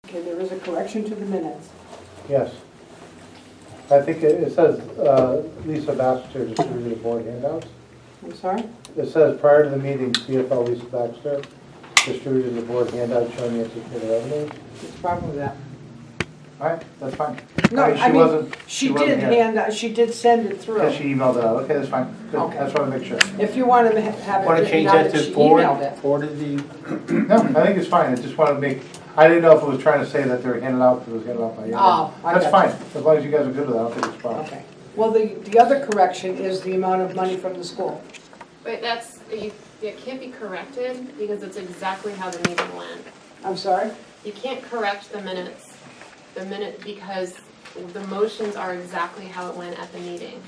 Okay, there is a correction to the minutes. Yes. I think it says Lisa Baxter distributed the board handouts. I'm sorry? It says prior to the meeting, CFO Lisa Baxter distributed the board handout showing the anticipated revenue. It's probably that. All right, that's fine. No, I mean, I mean, she wasn't did here. she did send it through. Yeah, she emailed it out. Okay, that's fine. Good. Okay. I just want to make sure. If you want to have it Want to written change out that that to she emailed it. forwarded the, No, I think it's fine. I just wanted to make, I didn't know if it was trying to say that they were handed out because it was handed out by email. Oh, I That's got fine. As long as you guys are good with it, I don't think it's a problem. Okay. Well, the other correction is the amount of money from the school. But it can't be corrected because it's exactly how the meeting went. I'm sorry? You can't correct the minutes, because the motions are exactly how it went at the meeting.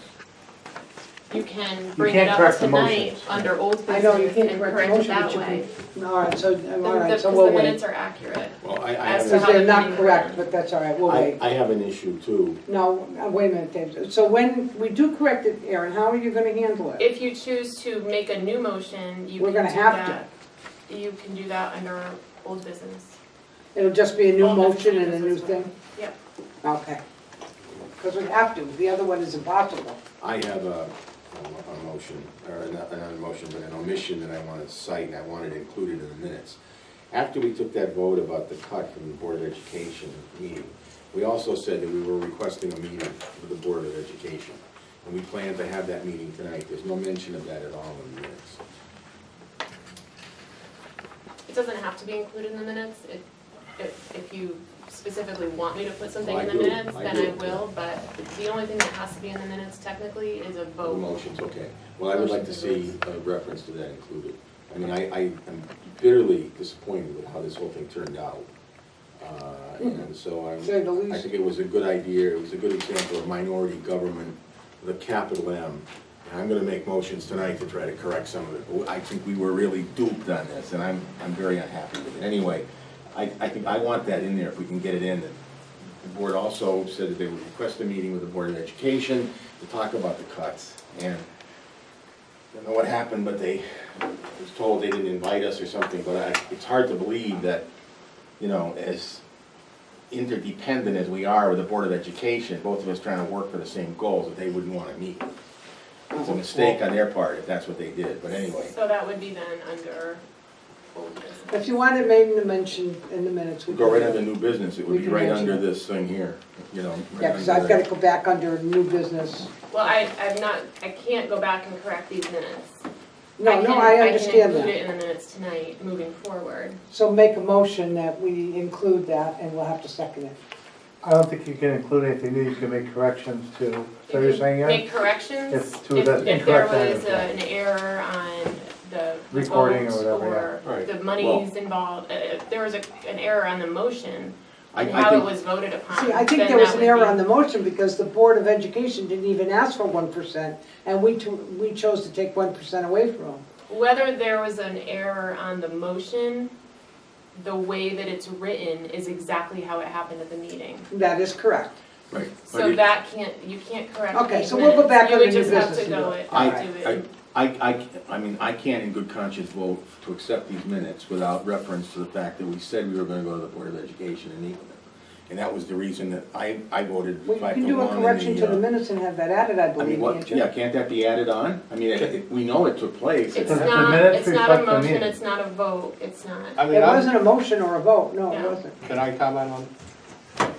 You can bring it can't up correct the tonight motions. under old I know you business can't and correct the correct it motion, that but you way. can. All right, so Because we'll the wait. minutes are accurate. Well, I As have, to Because how they're the not meeting correct, went. but that's all right, we'll I wait. have an issue too. No, wait a minute, Dave. So when we do correct it, Aaron, how are you gonna handle it? If you choose to make a new motion, you We're can gonna do have that. You can do that under old business. It'll just be a new Well, motion and a that's new what- thing? Yep. Okay. Because we have to, the other one is impossible. I have a motion, or not a motion, but an omission that I want to cite, and I wanted included in the minutes. After we took that vote about the cut from the Board of Education meeting, we also said that we were requesting a meeting with the Board of Education. And we plan to have that meeting tonight. There's no mention of that at all in the minutes. It doesn't have to be included in the minutes. If you specifically want me to put something Well, in I the do. minutes, I then do. I will, but the only thing that has to be in the minutes technically is a The vote. motion's okay. Well, I would like to see a reference to that included. I mean, I am bitterly disappointed with how this whole thing turned out. And so Say the I least. think it was a good idea, it was a good example of minority government with a capital M. And I'm gonna make motions tonight to try to correct some of it. I think we were really duped on this, and I'm very unhappy with it. Anyway, I think, I want that in there if we can get it in. The board also said that they would request a meeting with the Board of Education to talk about the cuts. And I don't know what happened, but I was told they didn't invite us or something, but it's hard to believe that, you know, as interdependent as we are with the Board of Education, both of us trying to work for the same goals, that they wouldn't want to meet. It's a mistake on their part if that's what they did, but anyway. So that would be then under old business. If you want it made in the mention in the minutes, we Go right can. under new business, it We would be can right mention under it. this thing here, you know. right Yeah, because under I've got there. to go back under new business. Well, I can't go back and correct these minutes. No, I understand I can include that. it in the minutes tonight, moving forward. So make a motion that we include that and we'll have to second it. I don't think you can include anything new. You can make corrections to, so you're saying, Aaron? Make corrections, If to if the there incorrect was item. an error on the Recording or vote whatever, yeah. Right. the monies involved, if there was an error on the motion, I and how it think, was voted upon. See, I think then there was that an would error be- on the motion because the Board of Education didn't even ask for 1%, and we chose to take 1% away from them. Whether there was an error on the motion, the way that it's written is exactly how it happened at the meeting. That is correct. right. but So it- that you can't correct Okay, these so we'll go minutes. back You under would new just have business to and go do it. it, I, do it. I mean, I can't in good conscience vote to accept these minutes without reference to the fact that we said we were gonna go to the Board of Education and meet with them. And that was the reason that I voted Well, you 5 can to do 1 a in correction to the the, minutes and have that added, I I mean, believe, what, can't you? yeah, can't that be added on? I mean, we know it took place. It's If the not, minutes it's not reflect a the motion, meeting. it's not a vote, it's not. I mean, It wasn't a motion or a vote, no, it No. wasn't. can I comment on?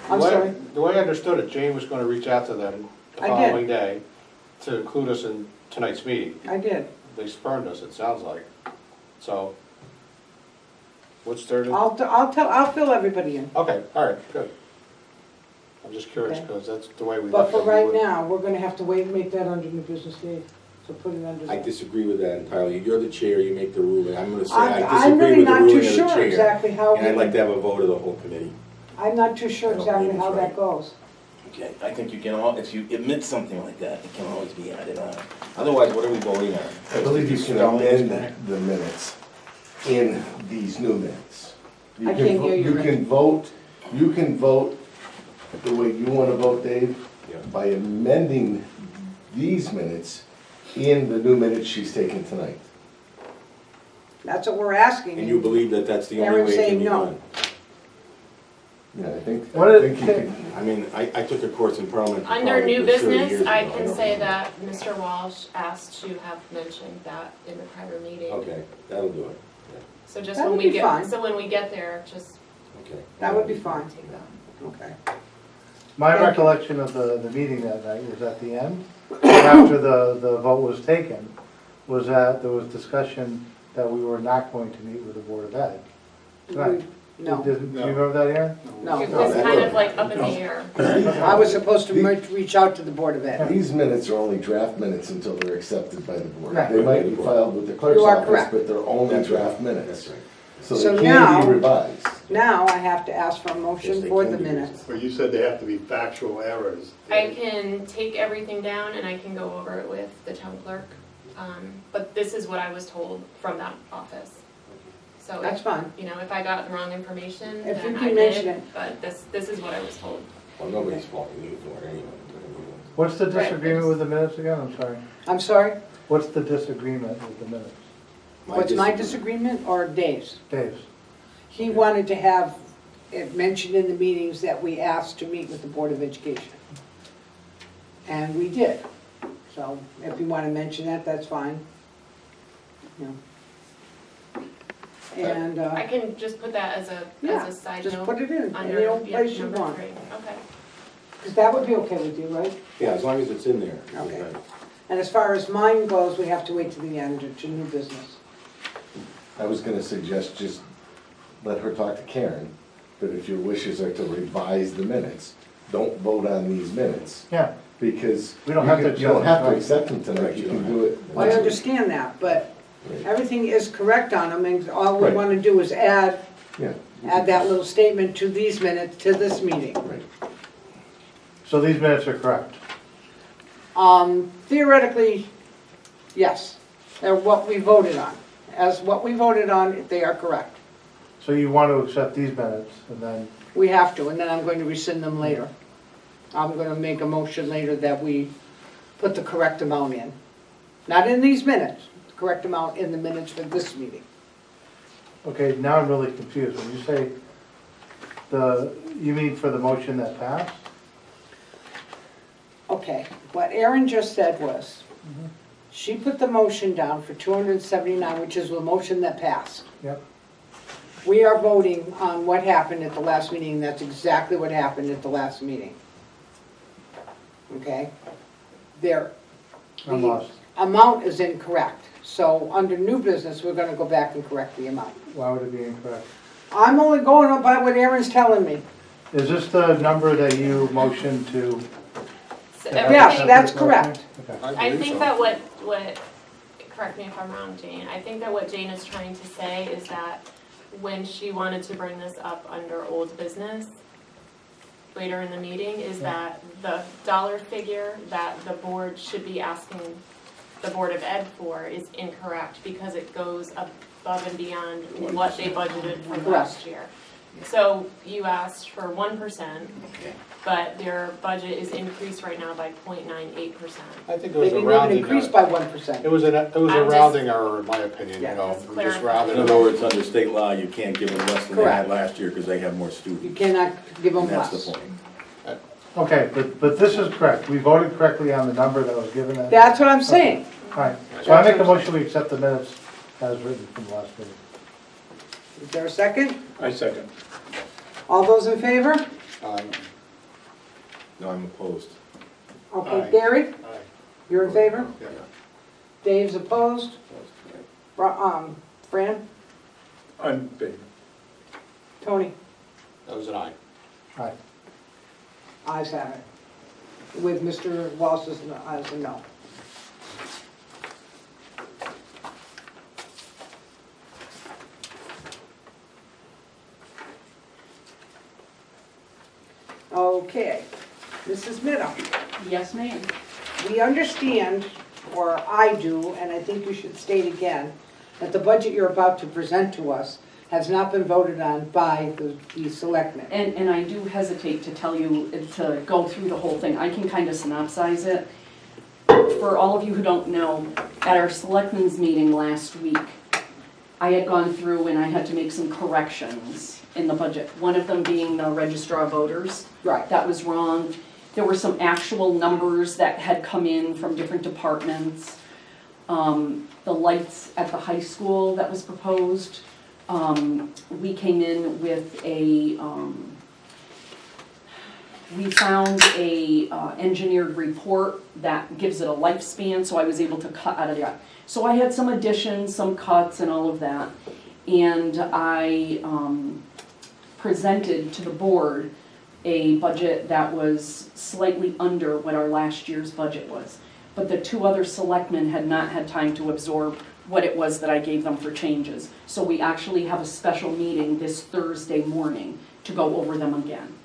I'm The way- sorry. The way I understood it, Jane was gonna reach out to them the I did. following day to include us in tonight's meeting. I did. They spurned us, it sounds like. So, what's there to? I'll fill everybody in. Okay, all right, good. I'm just curious, Okay. because that's the way we But left for it. right now, we're gonna have to wait and make that under new business, Dave. So put it under I that. disagree with that entirely. You're the chair, you make the ruling. I'm gonna say I'm I I'm disagree really with the not too ruling of the sure chair. exactly how, And I'd like to have a vote of the whole committee. I'm not too sure I don't exactly believe how it's that right. goes. Okay, I think you can if you admit something like that, it can always be added on. Otherwise, what are we voting on? I believe you can amend the minutes in these new minutes. You I can can't vo- hear you, Rick. You can vote the way you want to vote, Dave, Yeah. by amending these minutes in the new minutes she's taking tonight. That's what we're asking. And you believe that that's the only Aaron's way it can saying be no. done? Yeah, I think What you is- can, I mean, I took a course in parliament. Under new probably 30 business, years I ago. can don't say know. that Mr. Walsh asked to have mentioned that in the prior meeting. Okay, that'll do it, So just That when would we be fine. get, so when we get there, just okay. That would be fine. take that. Okay. My Thank you. recollection of the meeting that night was at the end, after the vote was taken, was that there was discussion that we were not going to meet with the Board of Ed. Right. No, Do you remember that, Aaron? no. It was that kind would- of like up in the air. I was supposed to reach out to the Board of Ed. these minutes are only draft minutes until they're accepted by the board. Right. They might be filed with the clerk's You are office, correct. but they're only That's right. draft minutes. That's right. So So they now- can be revised. Now I have to ask for a Yes, motion they for can the be minutes. Well, you said they have to be factual errors. I can take everything down and I can go over it with the town clerk. But this is what I was told from that office. So That's if, fine. you know, if I got the wrong information, If you then can I mention did, it. but this is what I was told. Well, nobody's faulting you for it anyway. What's the Right. disagreement with the minutes again? I'm sorry. I'm sorry, What's the disagreement with the minutes? what's my disagreement or Dave's? Dave's? He wanted to have it mentioned in the meetings that we asked to meet with the Board of Education. And we did. So if you want to mention that, that's fine. Yeah. And, I can just put that as a yeah, side just note. put it in, Under, any old yeah, place you number want. 3. Okay. Because that would be okay with you, right? Yeah, as long as it's in there. Okay. And as far as mine goes, we have to wait to the end, to new business. I was gonna suggest just let her talk to Karen, but if your wishes are to revise the minutes, don't vote on these minutes, Yeah, because We don't have to you don't have to accept accept them tonight, you can do it. I understand that, but Right. everything is correct on them, and all we Right. want to do is add Yeah. that little statement to these minutes, to this meeting. Right. so these minutes are correct. Theoretically, yes, they're what we voted on. As what we voted on, they are correct. So you want to accept these minutes, and then, We have to, and then I'm going to rescind them later. I'm going to make a motion later that we put the correct amount in. Not in these minutes, the correct amount in the minutes for this meeting. okay, now I'm really confused. When you say you mean for the motion that passed? Okay, what Erin just said was, she put the motion down for 279, which is the motion that passed. Yep. We are voting on what happened at the last meeting, that's exactly what happened at the last meeting. Okay? The I'm lost. amount is incorrect, so under new business, we're gonna go back and correct the amount. Why would it be incorrect? I'm only going by what Erin's telling me. Is this the number that you motioned to? So Yes, everything- that's correct. Okay. I think that what, correct me if I'm wrong, Jane, I think that what Jane is trying to say is that when she wanted to bring this up under old business later in the meeting, is that the dollar figure that the board should be asking the Board of Ed for is incorrect because it goes above and beyond what they budgeted from last year. So you asked for 1%, but their budget is increased right now by 0.98%. I think it They was a didn't even rounding increase error. by 1%. It was a I'm just- rounding error, in my opinion, Yeah, you know, just we just clarifying. rounded In it other up. words, under state law, you can't give them less than they had last year because they have more You students. cannot give them And that's less. the point. Okay, but this is correct. We voted correctly on the number that was given. That's what I'm saying. All right, so I make a motion, we accept the minutes as written from the last meeting. Is there a second? I second. All those in favor? No, I'm opposed. Okay, Aye. Gary, Aye. you're in favor? Yeah. Dave's opposed? Fran? I'm big. Tony? That was an aye. Aye. Ayes have it. With Mr. Walsh as a no. Okay, Mrs. Mitta, Yes, ma'am. we understand, or I do, and I think you should state again, that the budget you're about to present to us has not been voted on by the selectmen. And I do hesitate to tell you, to go through the whole thing. I can kind of synopsize it. For all of you who don't know, at our selectmen's meeting last week, I had gone through and I had to make some corrections in the budget. One of them being the registrar of voters. Right. That was wrong. There were some actual numbers that had come in from different departments. The lights at the high school that was proposed, we came in with we found a engineered report that gives it a lifespan, so I was able to cut out of that. So I had some additions, some cuts and all of that. And I presented to the board a budget that was slightly under what our last year's budget was. But the two other selectmen had not had time to absorb what it was that I gave them for changes. So we actually have a special meeting this Thursday morning to go over them again.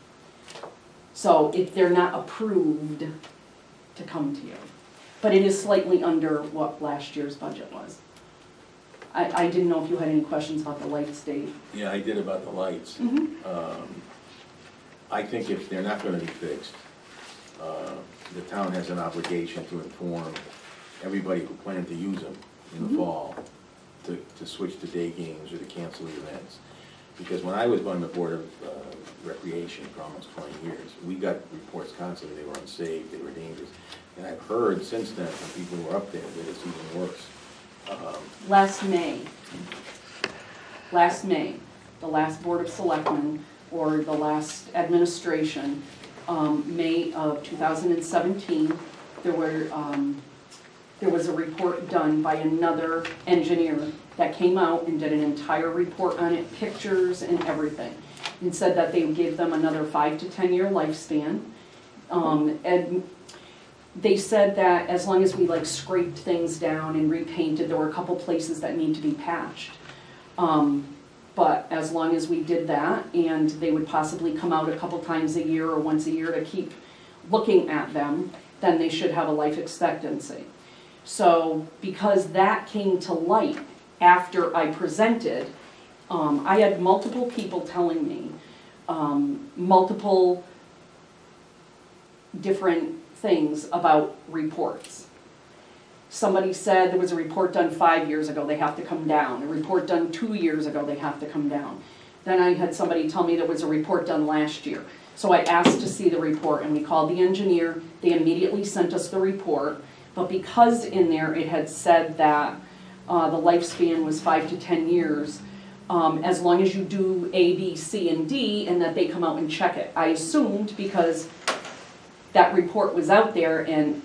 So if they're not approved, to come to you. But it is slightly under what last year's budget was. I didn't know if you had any questions about the lights, Dave. Yeah, I did about the lights. I think if they're not gonna be fixed, the town has an obligation to inform everybody who planned to use them in the fall to switch to day games or to cancel the events. Because when I was on the Board of Recreation for almost 20 years, we got reports constantly, they were unsafe, they were dangerous. And I've heard since then from people who are up there that it's even worse. Last May, the last Board of Selectmen, or the last administration, May of 2017, there was a report done by another engineer that came out and did an entire report on it, pictures and everything, and said that they would give them another 5 to 10 year lifespan. And they said that as long as we like scraped things down and repainted, there were a couple places that need to be patched. But as long as we did that, and they would possibly come out a couple times a year or once a year to keep looking at them, then they should have a life expectancy. So because that came to light after I presented, I had multiple people telling me multiple different things about reports. Somebody said there was a report done 5 years ago, they have to come down. A report done 2 years ago, they have to come down. Then I had somebody tell me there was a report done last year. So I asked to see the report and we called the engineer. They immediately sent us the report. But because in there it had said that the lifespan was 5 to 10 years, as long as you do A, B, C, and D, and that they come out and check it. I assumed because that report was out there and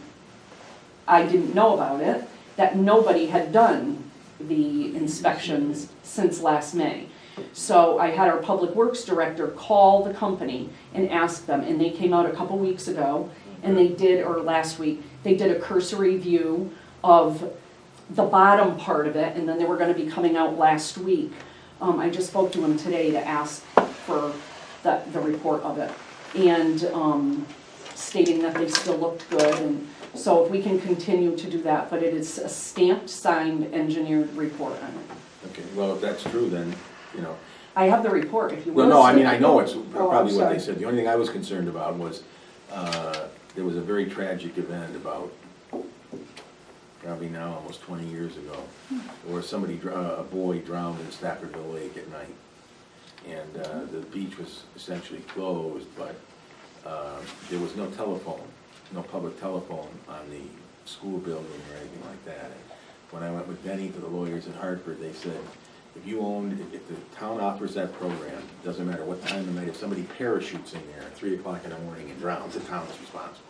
I didn't know about it, that nobody had done the inspections since last May. So I had our Public Works Director call the company and ask them, and they came out a couple weeks ago, and they did, or last week, they did a cursory view of the bottom part of it, and then they were gonna be coming out last week. I just spoke to him today to ask for the report of it, and stating that they still looked good, and so if we can continue to do that, but it is a stamped, signed, engineered report on it. Okay, well, if that's true, then, you know. I have the report if you Well, want. no, I mean, I know it's probably what sorry. they said. The only thing I was concerned about was, there was a very tragic event about, probably now almost 20 years ago, where somebody, a boy drowned in Staffordville Lake at night. And the beach was essentially closed, but there was no telephone, no public telephone on the school building or anything like that. And when I went with Benny to the lawyers in Hartford, they said, if the town offers that program, it doesn't matter what time of night, if somebody parachutes in there at 3 o'clock in the morning and drowns, the town is responsible.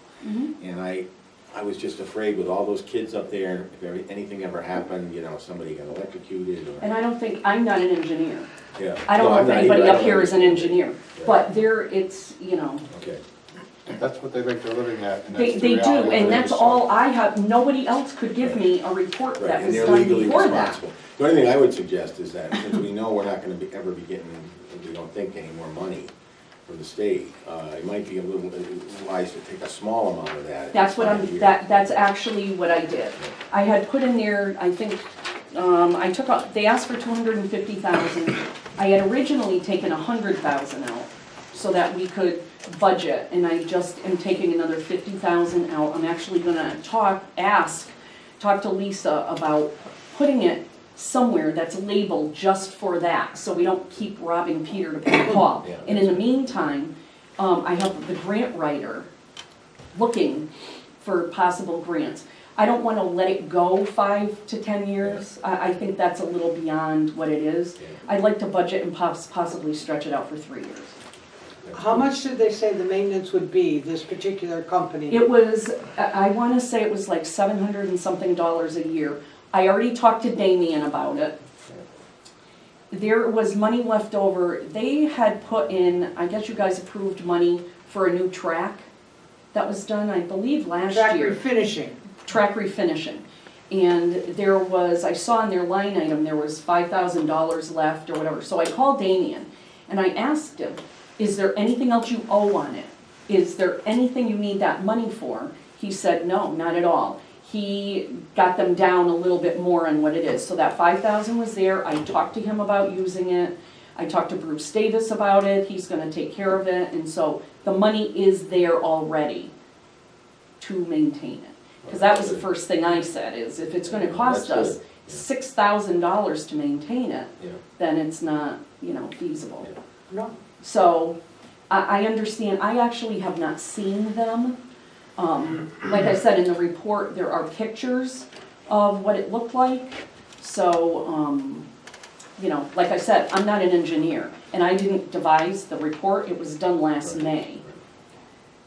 And I was just afraid with all those kids up there, if anything ever happened, you know, somebody got electrocuted or. And I don't think, I'm not an engineer. Yeah. I don't No, know I'm if not anybody either. I up don't here is an understand. engineer, but there, it's, you know, Okay. That's what they make their living at, and they that's the do, reality of and it, that's so. all I have, nobody else could give me a report Right, that and was they're done legally before that. responsible. The only thing I would suggest is that, since we know we're not gonna ever be getting, we don't think, any more money from the state, it might be a little wise to take a small amount of that. That's what every 5 years. that's actually what I did. I had put in there, I think, I took out, they asked for 250,000. I had originally taken 100,000 out so that we could budget, and I just am taking another 50,000 out. I'm actually gonna talk to Lisa about putting it somewhere that's labeled just for that, so we don't keep robbing Peter to pay Paul. Yeah. And in the meantime, I have the grant writer looking for possible grants. I don't wanna let it go 5 to 10 years. I think that's a little beyond what it is. Yeah. I'd like to budget and possibly stretch it out for 3 years. How much did they say the maintenance would be, this particular company? It was, I wanna say it was like $700 and something a year. I already talked to Damien about it. There was money left over. They had put in, I guess you guys approved money for a new track that was done, I believe, last Track year. refinishing. Track refinishing. And there was, I saw in their line item, there was $5,000 left or whatever. So I called Damien and I asked him, is there anything else you owe on it? Is there anything you need that money for? He said, no, not at all. He got them down a little bit more on what it is. So that $5,000 was there. I talked to him about using it. I talked to Bruce Davis about it. He's gonna take care of it. And so the money is there already to maintain it. Because that was the first thing I said, is if it's gonna cost That's us good. $6,000 to maintain it, Yeah. then it's not, feasible. No. So, I understand, I actually have not seen them. Like I said, in the report, there are pictures of what it looked like. So, like I said, I'm not an engineer, and I didn't devise the report, it was done last May.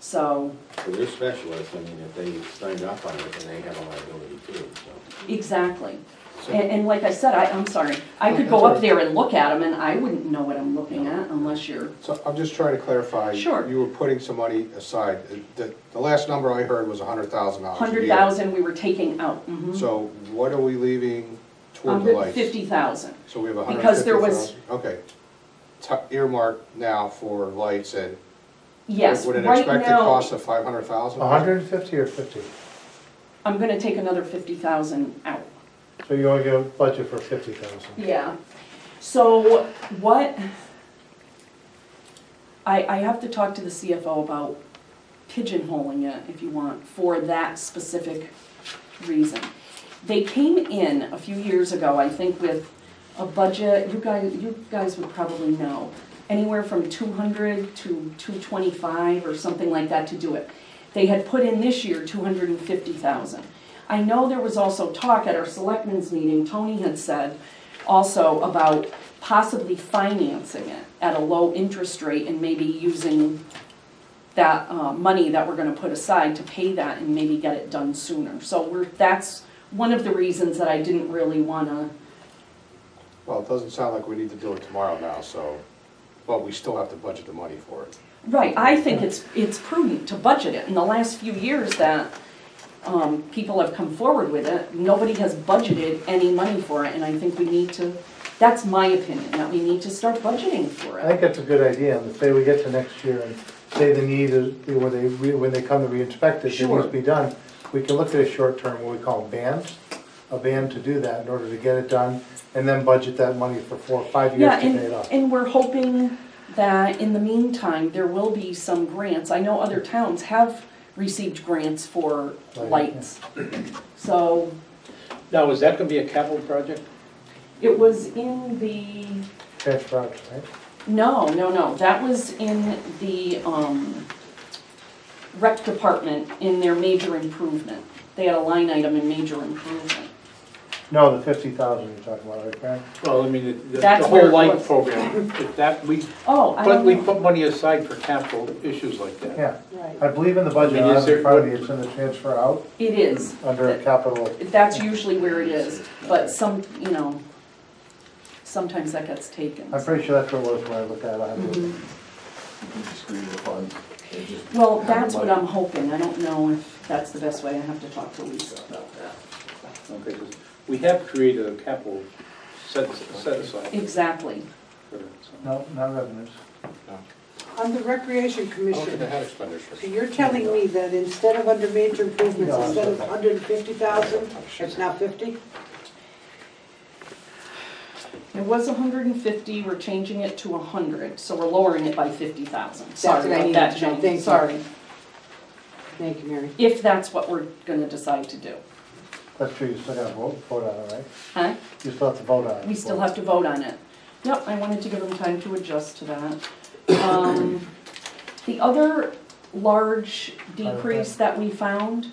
So, So they're specialists, I mean, if they signed up on it, then they have a liability too, so. exactly. So- And like I said, I'm sorry, I could go up there and look at them, and I wouldn't know what I'm looking at unless you're, So I'm just trying to clarify. Sure. You were putting some money aside. The last number I heard was $100,000 a year. 100,000 we were taking out. Mhm. So what are we leaving toward the lights? 50,000. So we have 150,000? Because there was- Okay. Earmark now for lights and. Yes, Would an right expected now, cost of 500,000? 150 or 50? I'm gonna take another 50,000 out. So you only get a budget for 50,000. Yeah. So what, I have to talk to the CFO about pigeonholing it, if you want, for that specific reason. They came in a few years ago, I think, with a budget, you guys would probably know, anywhere from 200 to 225 or something like that to do it. They had put in this year 250,000. I know there was also talk at our Selectmen's meeting, Tony had said also about possibly financing it at a low interest rate and maybe using that money that we're gonna put aside to pay that and maybe get it done sooner. So that's one of the reasons that I didn't really wanna. Well, it doesn't sound like we need to do it tomorrow now, so, but we still have to budget the money for it. Right, I think it's prudent to budget it. In the last few years that people have come forward with it, nobody has budgeted any money for it, and I think we need to, that's my opinion, that we need to start budgeting for I think it. that's a good idea, and say we get to next year and say the need is, when they come to re-inspect it, it Sure. needs to be done, we can look at a short term, what we call bands, a band to do that in order to get it done, and then budget that money for 4 or 5 years Yeah, to pay it off. and we're hoping that in the meantime, there will be some grants. I know other towns have received grants for lights. So, Now, is that gonna be a capital project? it was in the, Transfer out, right? no, that was in the, rec department in their major improvement. They had a line item in major improvement. No, the 50,000 you're talking about, right, Karen? Well, I mean, the That's where whole it light was. program, if that, Oh, I don't we know. put money aside for capital issues like that. Yeah, Right. I believe in the budget, I mean, I is have in there- front of me, it's in the transfer out, It is. under capital. That's usually where it is, but sometimes that gets taken. I'm pretty sure that's what it was when I looked at it. I have to- Mhm. Distribute the funds and just Well, have the that's what money. I'm hoping. I don't know if that's the best way. I have to talk to Lisa about that. Okay, 'cause we have created a capital set aside Exactly. for that, so. No, not revenues. On the Recreation I don't think Commission, they had expenditures. so you're telling me that instead of under major improvements, No, instead of 150,000, it's now 50? It was 150, we're changing it to 100, so we're lowering it by 50,000. Sorry what I about needed that, to know. Jane, Thank you. sorry. Thank you, Mary. If that's what we're gonna decide to do. That's true, you still gotta vote on it, right? Huh? You still have to vote on it. We still have to vote on it. Yep, I wanted to give them time to adjust to that. The other large decrease that we found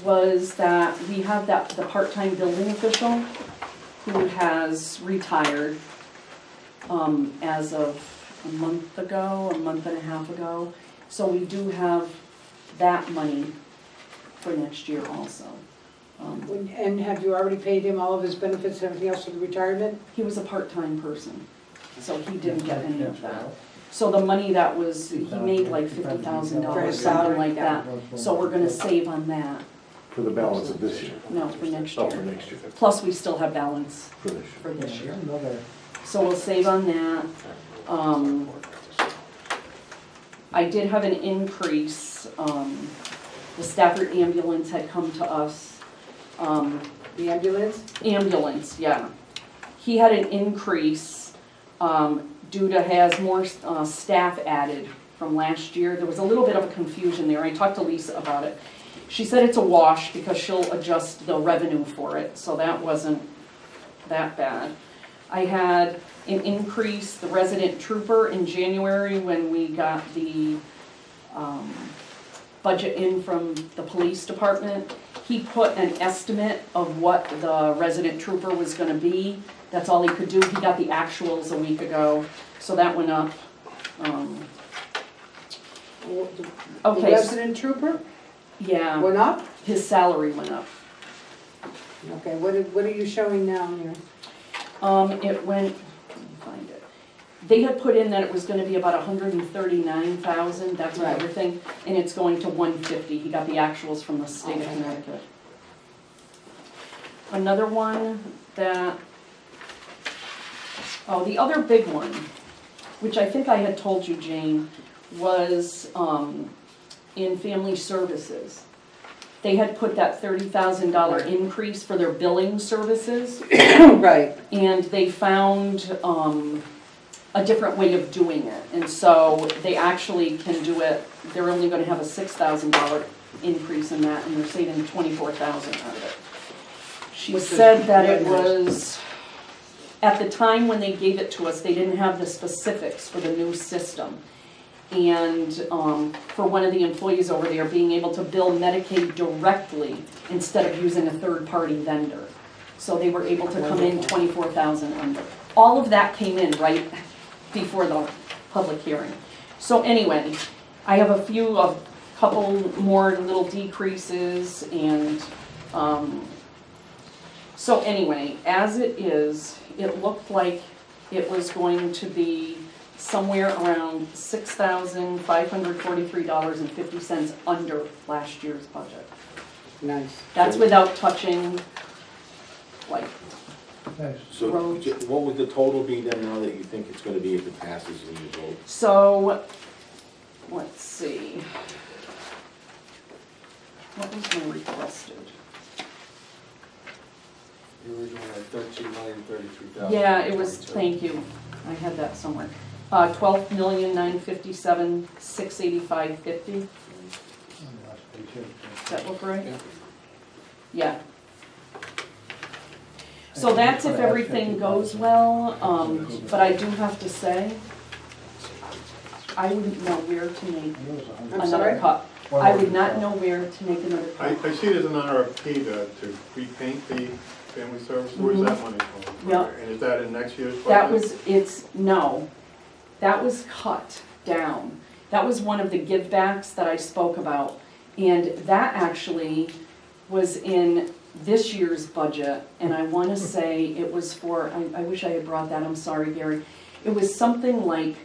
was that we have the part-time building official who has retired as of a month and a half ago. So we do have that money for next year also. And have you already paid him all of his benefits and everything else for the retirement? He was a part-time person, so he didn't get any of that. So the money that was, he made like $50,000, something like that. So we're gonna save on that, For the balance of this year. no, for next Oh, for year. next year, Plus, we still have balance for this year. for this year. Another, So we'll save on that. I did have an increase, the Stafford ambulance had come to us. The ambulance? Ambulance, yeah. He had an increase due to has more staff added from last year. There was a little bit of a confusion there. I talked to Lisa about it. She said it's a wash because she'll adjust the revenue for it, so that wasn't that bad. I had an increase, the resident trooper in January when we got the budget in from the police department. He put an estimate of what the resident trooper was gonna be. That's all he could do. He got the actuals a week ago, so that went up. The Okay, resident trooper yeah, went up? his salary went up. Okay, what are you showing now here? It went, let me find it. They had put in that it was gonna be about 139,000, that's with Right. everything, and it's going to 150. He got the actuals from the state of Okay. Connecticut. Another one that, oh, the other big one, which I think I had told you, Jane, was in family services. They had put that $30,000 increase for their billing services. Right. And they found a different way of doing it. And so they actually can do it, they're only gonna have a $6,000 increase in that, and they're saving $24,000 out of it. She Which is said that it really nice. was, at the time when they gave it to us, they didn't have the specifics for the new system. And for one of the employees over there, being able to bill Medicaid directly instead of using a third-party vendor. So they were able to come in 24,000 under. All of that came in right before the public hearing. So anyway, I have a couple more little decreases and, so anyway, as it is, it looked like it was going to be somewhere around $6,543.50 under last year's budget. Nice. That's without touching, like, nice. So Roads. what would the total be then now that you think it's gonna be if it passes and you vote? so, let's see. What was my requested? You originally had 13,033,000. Yeah, it was, thank you, I had that somewhere. 12,957,685.50, does that look right? Yeah. So that's if everything goes well, but I do have to say, I wouldn't know where to make I'm another sorry? cut. I would not know where to make another I cut. see there's an RFP to repaint the family service, where's that money from? Yeah. And is that in next year's budget? That was, no, that was cut down. That was one of the givebacks that I spoke about. And that actually was in this year's budget, and I want to say it was for, I wish I had brought that, I'm sorry, Gary. It was something like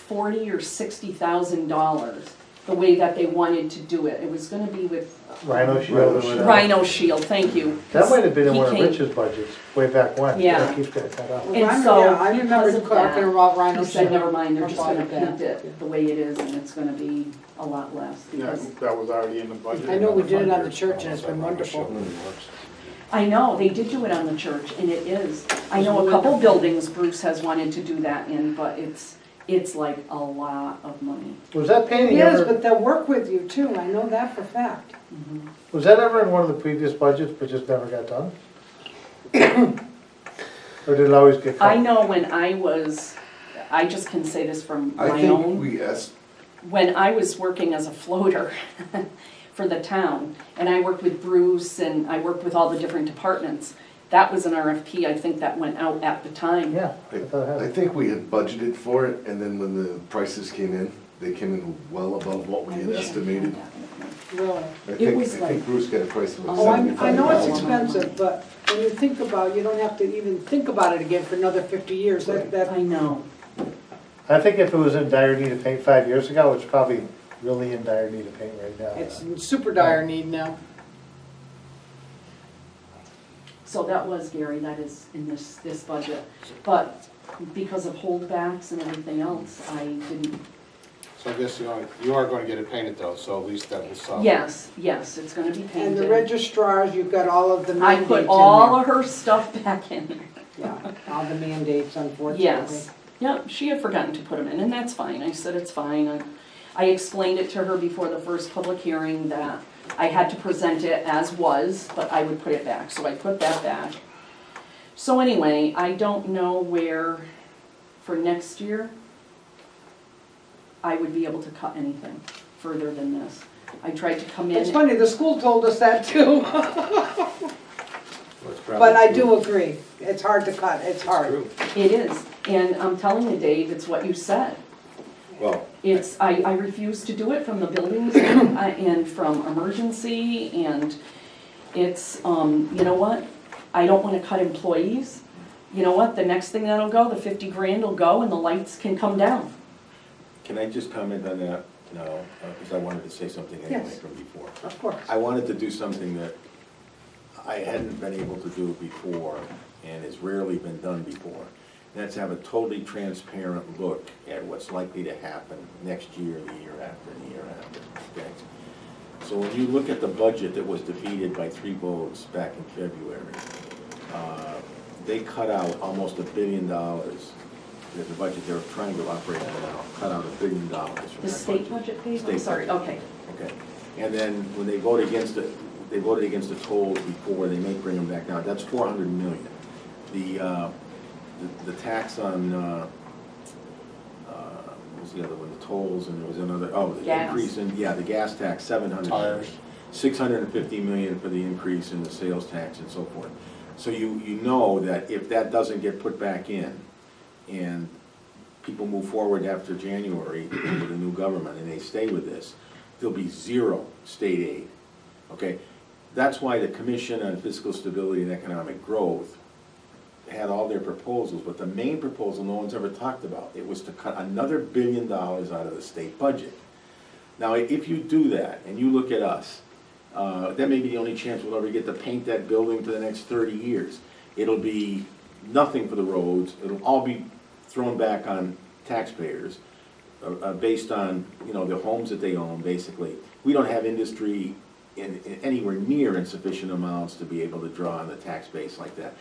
$40,000 or $60,000, the way that they wanted to do it. It was gonna be with Rhino Shield or whatever. Rhino Shield, thank you. That might have been in He one of came- Rich's budgets, way back when. Yeah. That keeps getting cut off. And Rhino- so, yeah, I remember because of talking that, about Rhino. He said, never mind, they're just About gonna that. keep it the way it is, and it's gonna be a lot less, Yeah, because, that was already in the budget. I know we did it on the church and it's been wonderful. I know, they did do it on the church, and it is. I know a couple buildings Bruce has wanted to do that in, but It's like a lot of money. Was that painting Yes, ever, but they'll work with you too, I know that for a fact. was that ever in one of the previous budgets, but just never got done? Or did it always get cut? I know when I just can say this from I my think own. we asked, When I was working as a floater for the town, and I worked with Bruce and I worked with all the different departments, that was an RFP, I think that went out at the time. Yeah. I thought it I had. think we had budgeted for it, and then when the prices came in, they came in well above what we I had wish I had estimated. that with me. Really. I was think like- Bruce got a price of Oh, Oh, $75. I know it's $75. expensive, but when you think about, you don't have to even think about it again for another 50 years, that, I know. I think if it was in dire need of paint 5 years ago, it's probably really in dire need of paint right now. it's in super dire need now. So that was, Gary, that is in this budget. But because of holdbacks and everything else, I didn't, So I guess you are gonna get it painted though, so at least that will solve. yes, it's gonna be And painted. the registrars, you've got all of the I mandates put in all there. of her stuff back in there. Yeah, all the mandates, unfortunately. Yes, yep, she had forgotten to put them in, and that's fine, I said it's fine. I explained it to her before the first public hearing that I had to present it as was, but I would put it back, so I put that back. So anyway, I don't know where, for next year, I would be able to cut anything further than this. I tried to come in. It's funny, the school told us that too, Well, it's probably but I true. do agree, it's hard to cut, it's hard. True. It is, and I'm telling you, Dave, it's what you said. Well, It's, I refuse to do it from the buildings and from emergency, and it's, you know what? I don't wanna cut employees. You know what, the next thing that'll go, the 50 grand will go and the lights can come down. can I just comment on that now, because I wanted to say something anyway Yes. from before. Of course. I wanted to do something that I hadn't been able to do before, and has rarely been done before. And that's have a totally transparent look at what's likely to happen next year, the year after, and the year after, okay? So when you look at the budget that was defeated by 3 votes back in February, they cut out almost $1 billion. The budget they were trying to operate on now, cut out $1 billion from that The state budget page, I'm State sorry, budget. okay. Okay, and then when they vote against it, they voted against the tolls before, they may bring them back down, that's 400 million. The tax on, what was the other one, the tolls, and there was another, oh, the Gas. increase in, yeah, the gas tax, 700 million. Tires. 650 million for the increase in the sales tax and so forth. So you know that if that doesn't get put back in, and people move forward after January with a new government, and they stay with this, there'll be 0 state aid, okay? That's why the Commission on Fiscal Stability and Economic Growth had all their proposals, but the main proposal no one's ever talked about, it was to cut another $1 billion out of the state budget. Now, if you do that, and you look at us, that may be the only chance we'll ever get to paint that building for the next 30 years. It'll be nothing for the roads, it'll all be thrown back on taxpayers, based on, you know, the homes that they own, basically. We don't have industry in anywhere near insufficient amounts to be able to draw on the tax base like that.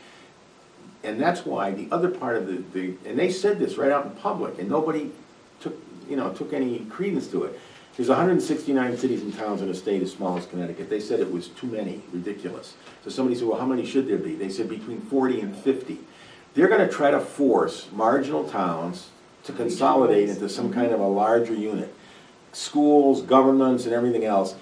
And that's why the other part of and they said this right out in public, and nobody took any credence to it. There's 169 cities and towns in a state as small as Connecticut. They said it was too many, ridiculous. So somebody said, well, how many should there be? They said between 40 and 50. They're gonna try to force marginal towns to consolidate into some kind of a larger unit. Schools, governments, and everything else,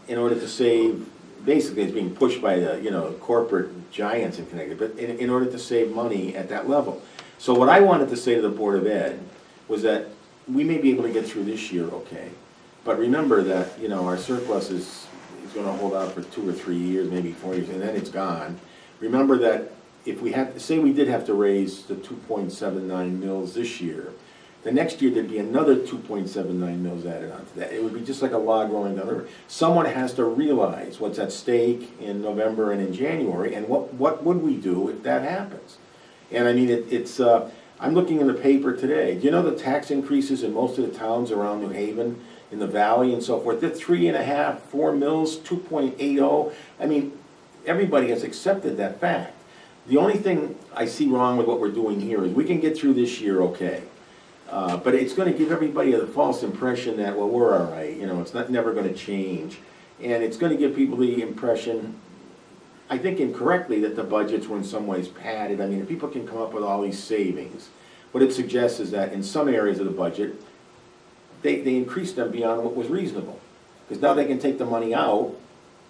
in order to save, basically it's being pushed by the, corporate giants in Connecticut, but in order to save money at that level. So what I wanted to say to the Board of Ed was that we may be able to get through this year okay, but remember that, our surplus is gonna hold out for 2 or 3 years, maybe 4 years, and then it's gone. Remember that if we had, say we did have to raise the 2.79 mils this year, the next year there'd be another 2.79 mils added onto that. It would be just like a log rolling down the river. Someone has to realize what's at stake in November and in January, and what would we do if that happens? And I mean, it's I'm looking in the paper today. Do you know the tax increases in most of the towns around New Haven, in the valley and so forth? They're 3.5, 4 mils, 2.80. I mean, everybody has accepted that fact. The only thing I see wrong with what we're doing here is we can get through this year okay. But it's gonna give everybody a false impression that, well, we're all right, you know, it's never gonna change. And it's gonna give people the impression, I think incorrectly, that the budgets were in some ways padded. I mean, people can come up with all these savings. What it suggests is that in some areas of the budget, they increased them beyond what was reasonable. Because now they can take the money out,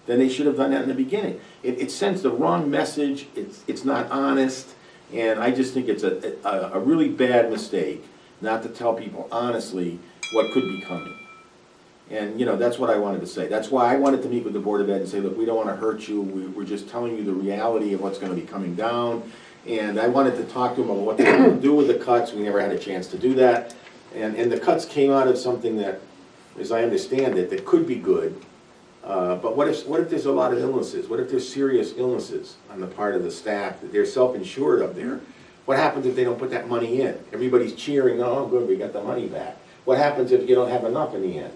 then they should have done that in the beginning. It sends the wrong message, it's not honest, and I just think it's a really bad mistake not to tell people honestly what could be coming. And, you know, that's what I wanted to say. That's why I wanted to meet with the Board of Ed and say, look, we don't want to hurt you, we're just telling you the reality of what's going to be coming down. And I wanted to talk to them about what they're going to do with the cuts. We never had a chance to do that. And the cuts came out of something that, as I understand it, that could be good. But what if there's a lot of illnesses? What if there's serious illnesses on the part of the staff, that they're self-insured up there? What happens if they don't put that money in? Everybody's cheering, oh, good, we got the money back. What happens if you don't have enough in the end?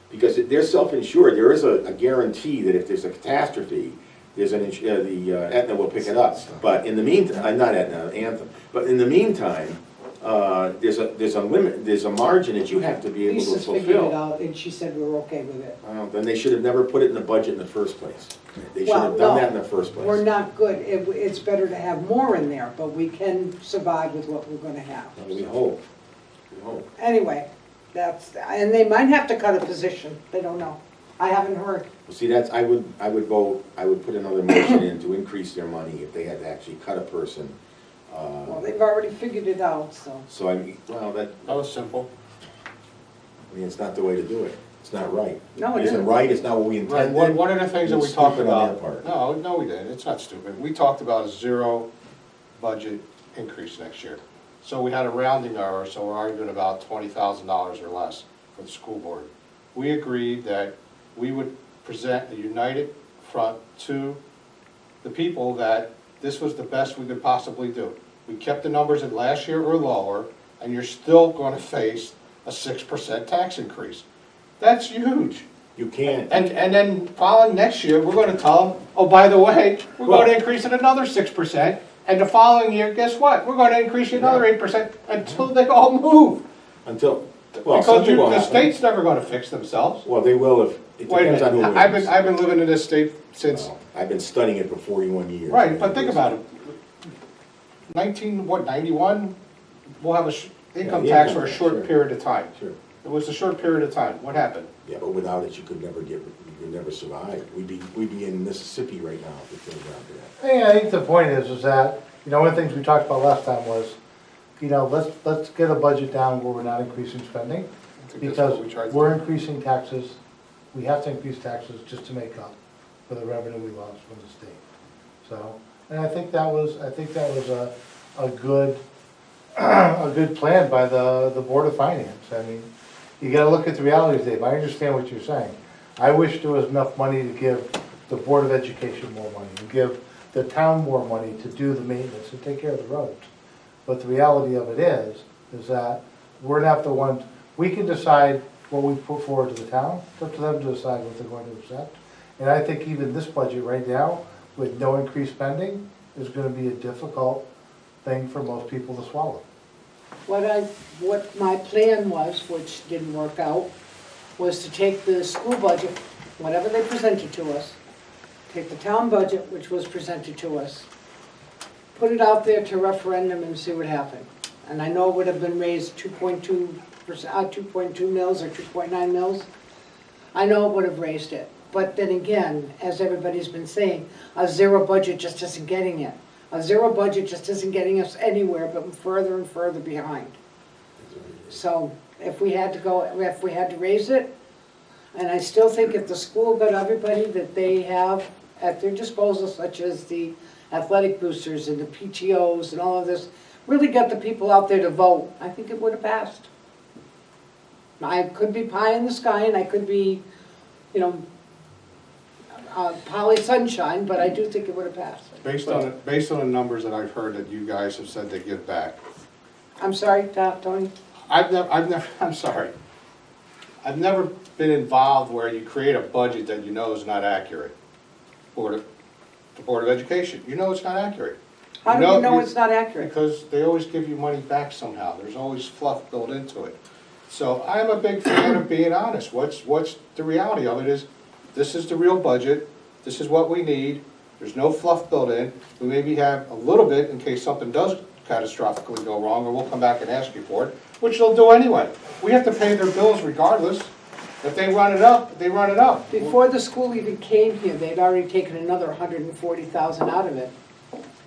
Because they're self-insured, there is a guarantee that if there's a catastrophe, there's Aetna will pick it up. But in the meantime, not Aetna, Anthem. But in the meantime, there's a margin that you have to be able to Lisa's fulfill. figured it out, and she said we were okay with it. Well, then they should have never put it in the budget in the first place. They should Well, have done no, that in the first place. We're not good, it's better to have more in there, but we can survive with what we're gonna have. We hope. We hope. Anyway, and they might have to cut a position, they don't know. I haven't heard. Well, see, I would put another motion in to increase their money if they had to actually cut a person. Well, they've already figured it out, so. So I mean, well, That was simple. I mean, it's not the way to do it. It's not right. No, it It isn't isn't. right, it's not what we Right, intended. one of the things that we It's talked stupid on about. their part. No, we didn't, it's not stupid. We talked about a zero budget increase next year. So we had a rounding error, so we're arguing about $20,000 or less for the school board. We agreed that we would present a united front to the people that this was the best we could possibly do. We kept the numbers at last year or lower, and you're still gonna face a 6% tax increase. That's huge. You can't. And then following next year, we're gonna tell them, oh, by the way, we're gonna increase it another 6%, and the following year, guess what? We're gonna increase it another 8% until they all move. Until, well, Because something will the happen. state's never gonna fix themselves. Well, they will if, it Wait a depends on who minute, wins. I've been living in this state since, Well, I've been studying it for 41 years. right, but think about it. 91, we'll have a income the tax income for a tax, short sure. period of time. Sure. It was a short period of time. What happened? Yeah, but without it, you could never survive. We'd be in Mississippi right now if it came down to that. Yeah, I think the point is that, you know, one of the things we talked about last time was, you know, let's get a budget down where we're not increasing spending. I think that's what we tried Because to we're do. increasing taxes, we have to increase taxes just to make up for the revenue we lost from the state. So, and I think that was a good, a good plan by the Board of Finance. I mean, you gotta look at the realities, Dave. I understand what you're saying. I wish there was enough money to give the Board of Education more money, and give the town more money to do the maintenance and take care of the roads. But the reality of it is that we're not the ones, we can decide what we put forward to the town, it's up to them to decide what they're going to accept. And I think even this budget right now, with no increased spending, is gonna be a difficult thing for most people to swallow. What my plan was, which didn't work out, was to take the school budget, whatever they presented to us, take the town budget, which was presented to us, put it out there to referendum and see what happened. And I know it would have been raised 2.2 mils or 2.9 mils. I know it would have raised it. But then again, as everybody's been saying, a zero budget just isn't getting it. A zero budget just isn't getting us anywhere but further and further behind. So if we had to raise it, and I still think if the school got everybody that they have at their disposal, such as the athletic boosters and the PTOs and all of this, really got the people out there to vote, I think it would have passed. I could be pie in the sky and I could be, you know, Polly Sunshine, but I do think it would have passed. Based on the numbers that I've heard that you guys have said they give back, I'm sorry, Tony? I'm sorry. I've never been involved where you create a budget that you know is not accurate. The Board of Education, you know it's not accurate. How do you know it's not accurate? Because they always give you money back somehow, there's always fluff built into it. So I'm a big fan of being honest, what's the reality of it is, this is the real budget, this is what we need, there's no fluff built in, we maybe have a little bit in case something does catastrophically go wrong, or we'll come back and ask you for it, which they'll do anyway. We have to pay their bills regardless, if they run it up, they run it up. Before the school even came here, they'd already taken another 140,000 out of it,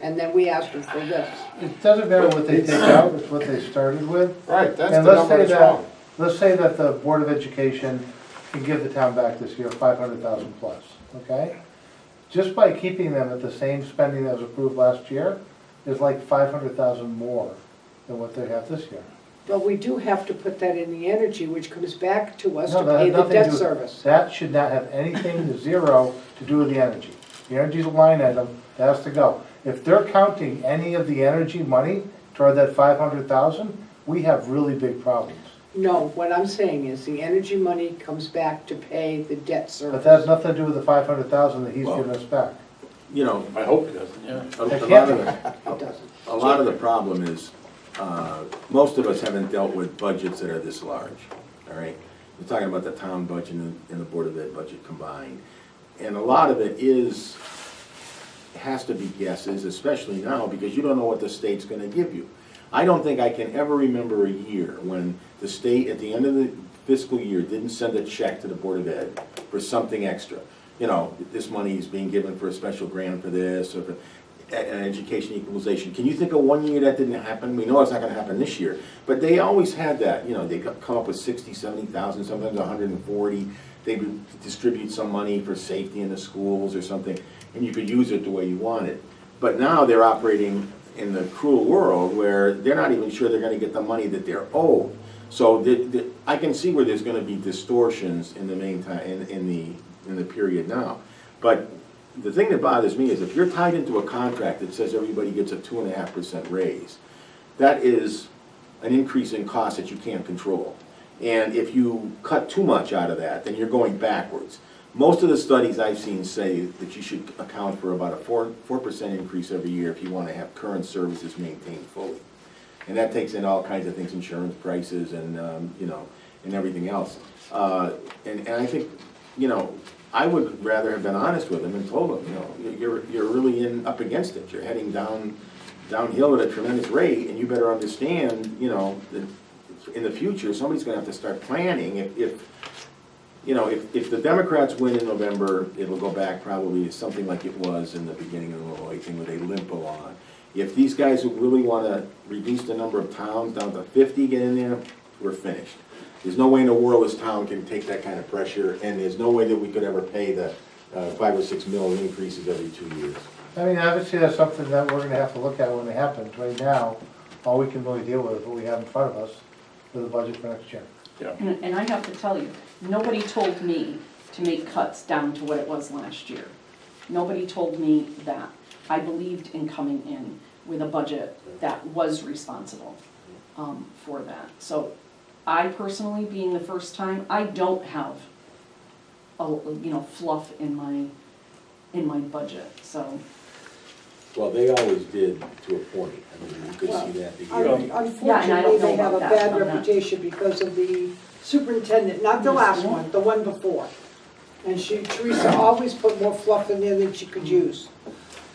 and then we asked them for this. It doesn't matter what they take out, it's what they started with. Right, that's the And let's number say that's that, wrong. let's say that the Board of Education can give the town back this year 500,000 plus, okay? Just by keeping them at the same spending that was approved last year, is like 500,000 more than what they have this year. But we do have to put that in the energy, which comes back to us No, to that pay has the nothing to debt do- service. That should not have anything to zero to do with the energy. The energy's a line item, that has to go. If they're counting any of the energy money toward that 500,000, we have really big problems. No, what I'm saying is the energy money comes back to pay the debt service. But that has nothing to do with the 500,000 that he's Well- giving us back. You know, I hope it doesn't, yeah. a It lot can't of be. the, It doesn't. a lot of the problem is, most of us haven't dealt with budgets that are this large, all right? We're talking about the town budget and the Board of Ed budget combined. And a lot of it has to be guesses, especially now, because you don't know what the state's gonna give you. I don't think I can ever remember a year when the state, at the end of the fiscal year, didn't send a check to the Board of Ed for something extra. You know, this money is being given for a special grant for this, or for an education equalization. Can you think of one year that didn't happen? We know it's not gonna happen this year, but they always had that, you know, they come up with 60, 70,000, sometimes 140. They would distribute some money for safety in the schools or something, and you could use it the way you want it. But now they're operating in the cruel world where they're not even sure they're gonna get the money that they're owed. So I can see where there's gonna be distortions in the meantime, in the period now. But the thing that bothers me is if you're tied into a contract that says everybody gets a 2.5% raise, that is an increase in cost that you can't control. And if you cut too much out of that, then you're going backwards. Most of the studies I've seen say that you should account for about a 4% increase every year if you want to have current services maintained fully. And that takes in all kinds of things, insurance prices and, you know, and everything else. And I think, you know, I would rather have been honest with them and told them, you know, you're really up against it. You're heading downhill at a tremendous rate, and you better understand, you know, that in the future, somebody's gonna have to start planning. If the Democrats win in November, it'll go back probably to something like it was in the beginning of the Illinois thing, where they limp along. If these guys who really wanna reduce the number of towns down to 50 get in there, we're finished. There's no way in the world this town can take that kind of pressure, and there's no way that we could ever pay the 5 or 6 mil increases every 2 years. I mean, obviously, that's something that we're gonna have to look at when it happens. Right now, all we can really deal with is what we have in front of us with the budget for next year. And I have to tell you, nobody told me to make cuts down to what it was last year. Nobody told me that. I believed in coming in with a budget that was responsible for that. So I personally, being the first time, I don't have fluff in my budget, so. Well, they always did to a point. I mean, you could see that the year. Yeah, and I Unfortunately, don't they know have a about that. bad I'm not- reputation because of the superintendent, not the last one, the one before. And Teresa always put more fluff in there than she could use.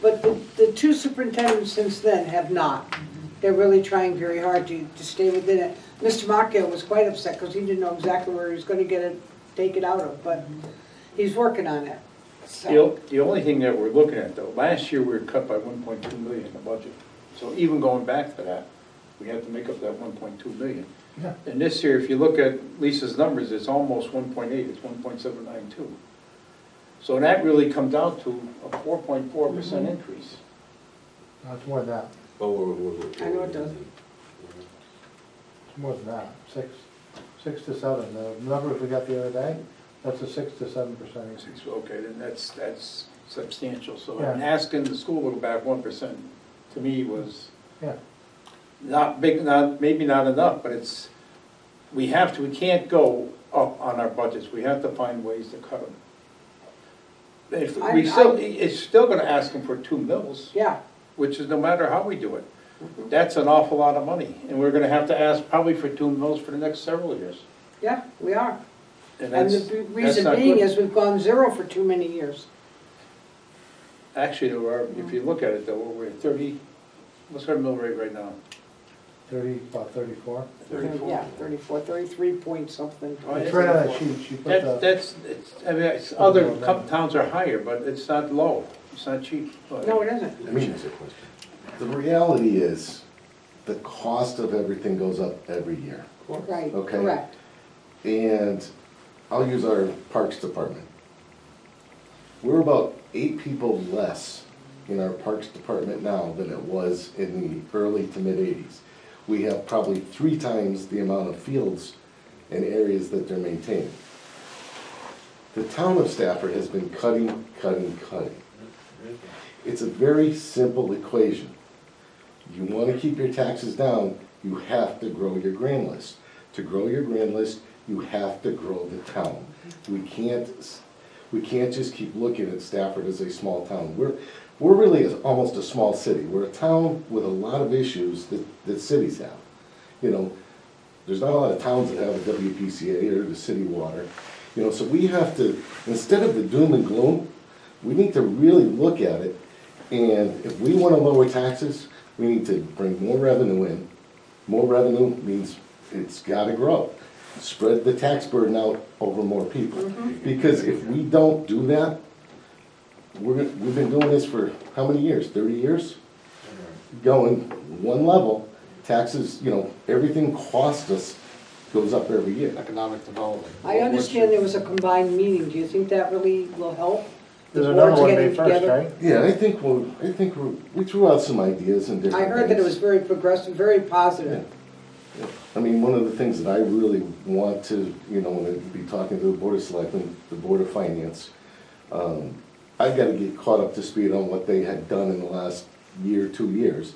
But the two superintendents since then have not. They're really trying very hard to stay within it. Mr. Macchio was quite upset because he didn't know exactly where he was gonna take it out of, but he's working on it. So, The only thing that we're looking at though, last year we were cut by 1.2 million in the budget. So even going back to that, we have to make up that 1.2 million. Yeah. And this year, if you look at Lisa's numbers, it's almost 1.8, it's 1.792. So that really comes out to a 4.4% increase. No, it's more than that. I know it doesn't. It's more than that. 6 to 7. The numbers we got the other day, that's a 6 to 7% increase. Okay, then that's substantial. So Yeah. asking the school to go back 1% to me was Yeah. not big, maybe not enough, but we can't go up on our budgets. We have to find ways to cut them. It's still gonna ask them for 2 mils. yeah, which is no matter how we do it. That's an awful lot of money, and we're gonna have to ask probably for 2 mills for the next several years. Yeah, we are. And And that's, the that's reason not being good. is we've gone zero for too many years. Actually, there are, if you look at it though, we're at 30, what's our mill rate right now? 30, about 34. 34. Yeah, 34, 33 point something. Oh, It's right on that sheet, she put the, It's, I mean, other towns are higher, but it's not low, it's not cheap. But- No, it isn't. Let me ask you a question. The reality is, the cost of everything goes up every year. Right, Okay. correct. And I'll use our Parks Department. We're about 8 people less in our Parks Department now than it was in the early to mid-80s. We have probably 3 times the amount of fields and areas that they're maintaining. The town of Stafford has been cutting. It's a very simple equation. You want to keep your taxes down, you have to grow your grand list. To grow your grand list, you have to grow the town. We can't just keep looking at Stafford as a small town. We're really almost a small city. We're a town with a lot of issues that cities have. You know, there's not a lot of towns that have a WPCA or the city water. You know, so we have to, instead of the doom and gloom, we need to really look at it. And if we want to lower taxes, we need to bring more revenue in. More revenue means it's got to grow. Spread the tax burden out over more people. Because if we don't do that, we've been doing this for how many years? 30 years? Going one level, taxes, you know, everything costs us goes up every year. Economic development. I understand there was a combined meeting. Do you think that really will help? there's The another boards one getting May 1st, together? right? Yeah, I think we threw out some ideas and I different heard that it things. was very progressive, very positive. I mean, one of the things that I really want to, you know, when I be talking to the Board of Selectmen, the Board of Finance, I've got to get caught up to speed on what they had done in the last year, 2 years.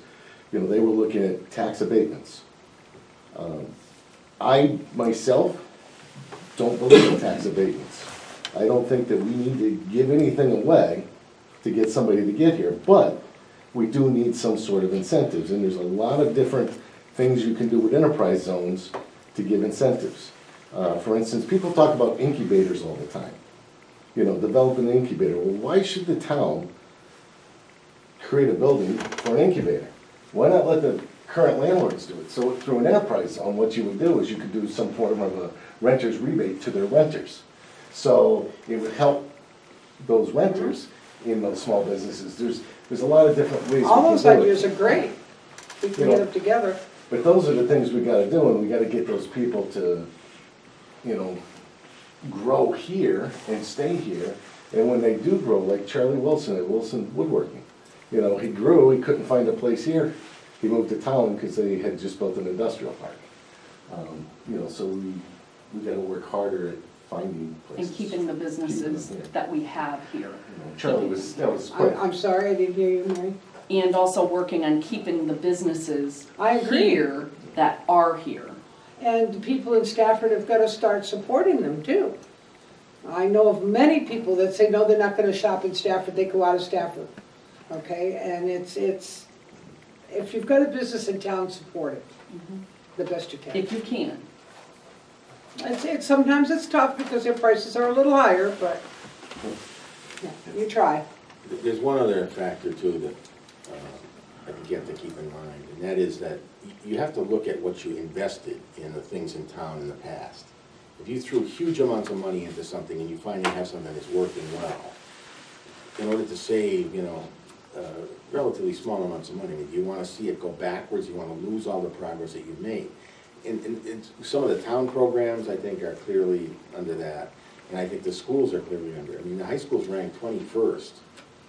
You know, they were looking at tax abatements. I, myself, don't believe in tax abatements. I don't think that we need to give anything away to get somebody to get here, but we do need some sort of incentives, and there's a lot of different things you can do with enterprise zones to give incentives. For instance, people talk about incubators all the time. You know, develop an incubator. Well, why should the town create a building for an incubator? Why not let the current landlords do it? So through an enterprise zone, what you would do is you could do some form of a renter's rebate to their renters. So it would help those renters in those small businesses. There's a lot of different ways we All can those do it. ideas are great. We can You get know, them together. But those are the things we gotta do, and we gotta get those people to, you know, grow here and stay here. And when they do grow, like Charlie Wilson at Wilson Woodworking, you know, he grew, he couldn't find a place here. He moved to town because they had just built an industrial park. You know, so we gotta work harder at finding places. And keeping the businesses that we have here. You know, Charlie was, that was quite. I'm sorry, I didn't hear you, Mary. And also working on keeping the businesses I agree. here that are here. And the people in Stafford have got to start supporting them too. I know of many people that say, no, they're not gonna shop in Stafford, they go out of Stafford. Okay, and it's, if you've got a business in town, support it the best you can. If you can. Sometimes it's tough because their prices are a little higher, but yeah, you try. There's one other factor too that I think you have to keep in mind, and that is that you have to look at what you invested in the things in town in the past. If you threw huge amounts of money into something and you find you have something that's working well, in order to save, you know, relatively small amounts of money, do you want to see it go backwards? You want to lose all the progress that you've made? And some of the town programs, I think, are clearly under that, and I think the schools are clearly under it. I mean, the high school's ranked 21st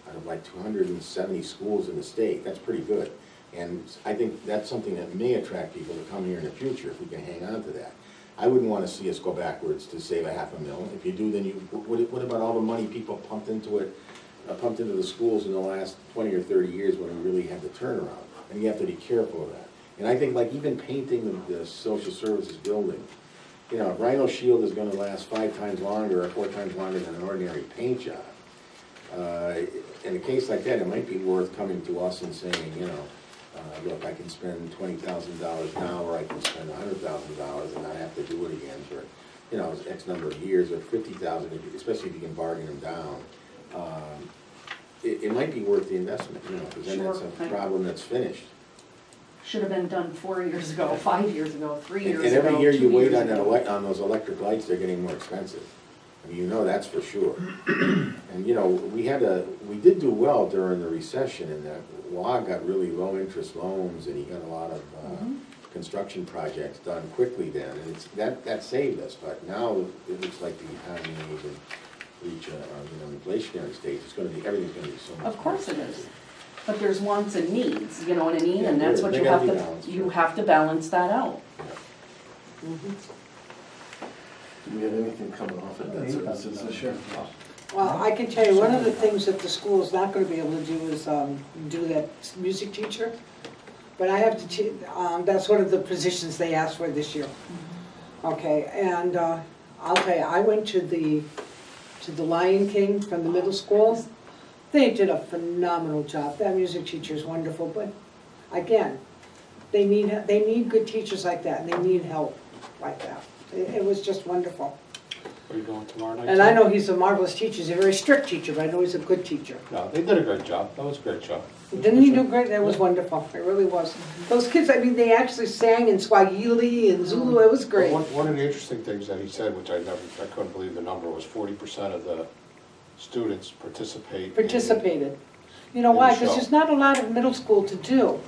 out of like 270 schools in the state. That's pretty good. And I think that's something that may attract people to come here in the future if we can hang on to that. I wouldn't want to see us go backwards to save $500,000. If you do, then what about all the money people pumped into it, pumped into the schools in the last 20 or 30 years when we really had the turnaround? And you have to be careful of that. And I think like even painting the social services building, you know, if Rhino Shield is gonna last 5 times longer or 4 times longer than an ordinary paint job, In a case like that, it might be worth coming to us and saying, you know, look, I can spend $20,000 now, or I can spend $100,000 and not have to do it again for, you know, X number of years, or $50,000, especially if you can bargain them down. It might be worth the investment, you know, because then it's a Sure. problem that's finished. Should have been done 4 years ago, 5 years ago, 3 years ago, And every year 2 you wait years on that ago. on those electric lights, they're getting more expensive. I mean, you know that's for sure. And, you know, we did do well during the recession, and that WA got really low-interest loans, and he got a lot of construction projects done quickly then, and that saved us. But now it looks like the economy may even reach a inflationary stage. Everything's gonna be so much. Of course it is. But there's wants and needs, you know what I mean? Yeah, And that's what they you gotta have be to, balanced, you sure. have to balance that out. Do we have anything coming off of that services this year? Well, I can tell you, one of the things that the school is not gonna be able to do is, do that music teacher. But I have to, that's one of the positions they asked for this year. Okay, and, I'll tell you, I went to the Lion King from the middle school. They did a phenomenal job. That music teacher is wonderful, but again, they need good teachers like that, and they need help like that. It was just wonderful. Are you going tomorrow night? And I too? know he's a marvelous teacher. He's a very strict teacher, but I know he's a good teacher. No, they did a great job. That was a great job. Didn't he do great? It was wonderful. It really was. Those kids, I mean, they actually sang in Swahili and Zulu. It was great. One of the interesting things that he said, which I couldn't believe the number, was 40% of the students participate. Participated. You know In why? the Because show. there's not a lot of middle school to do.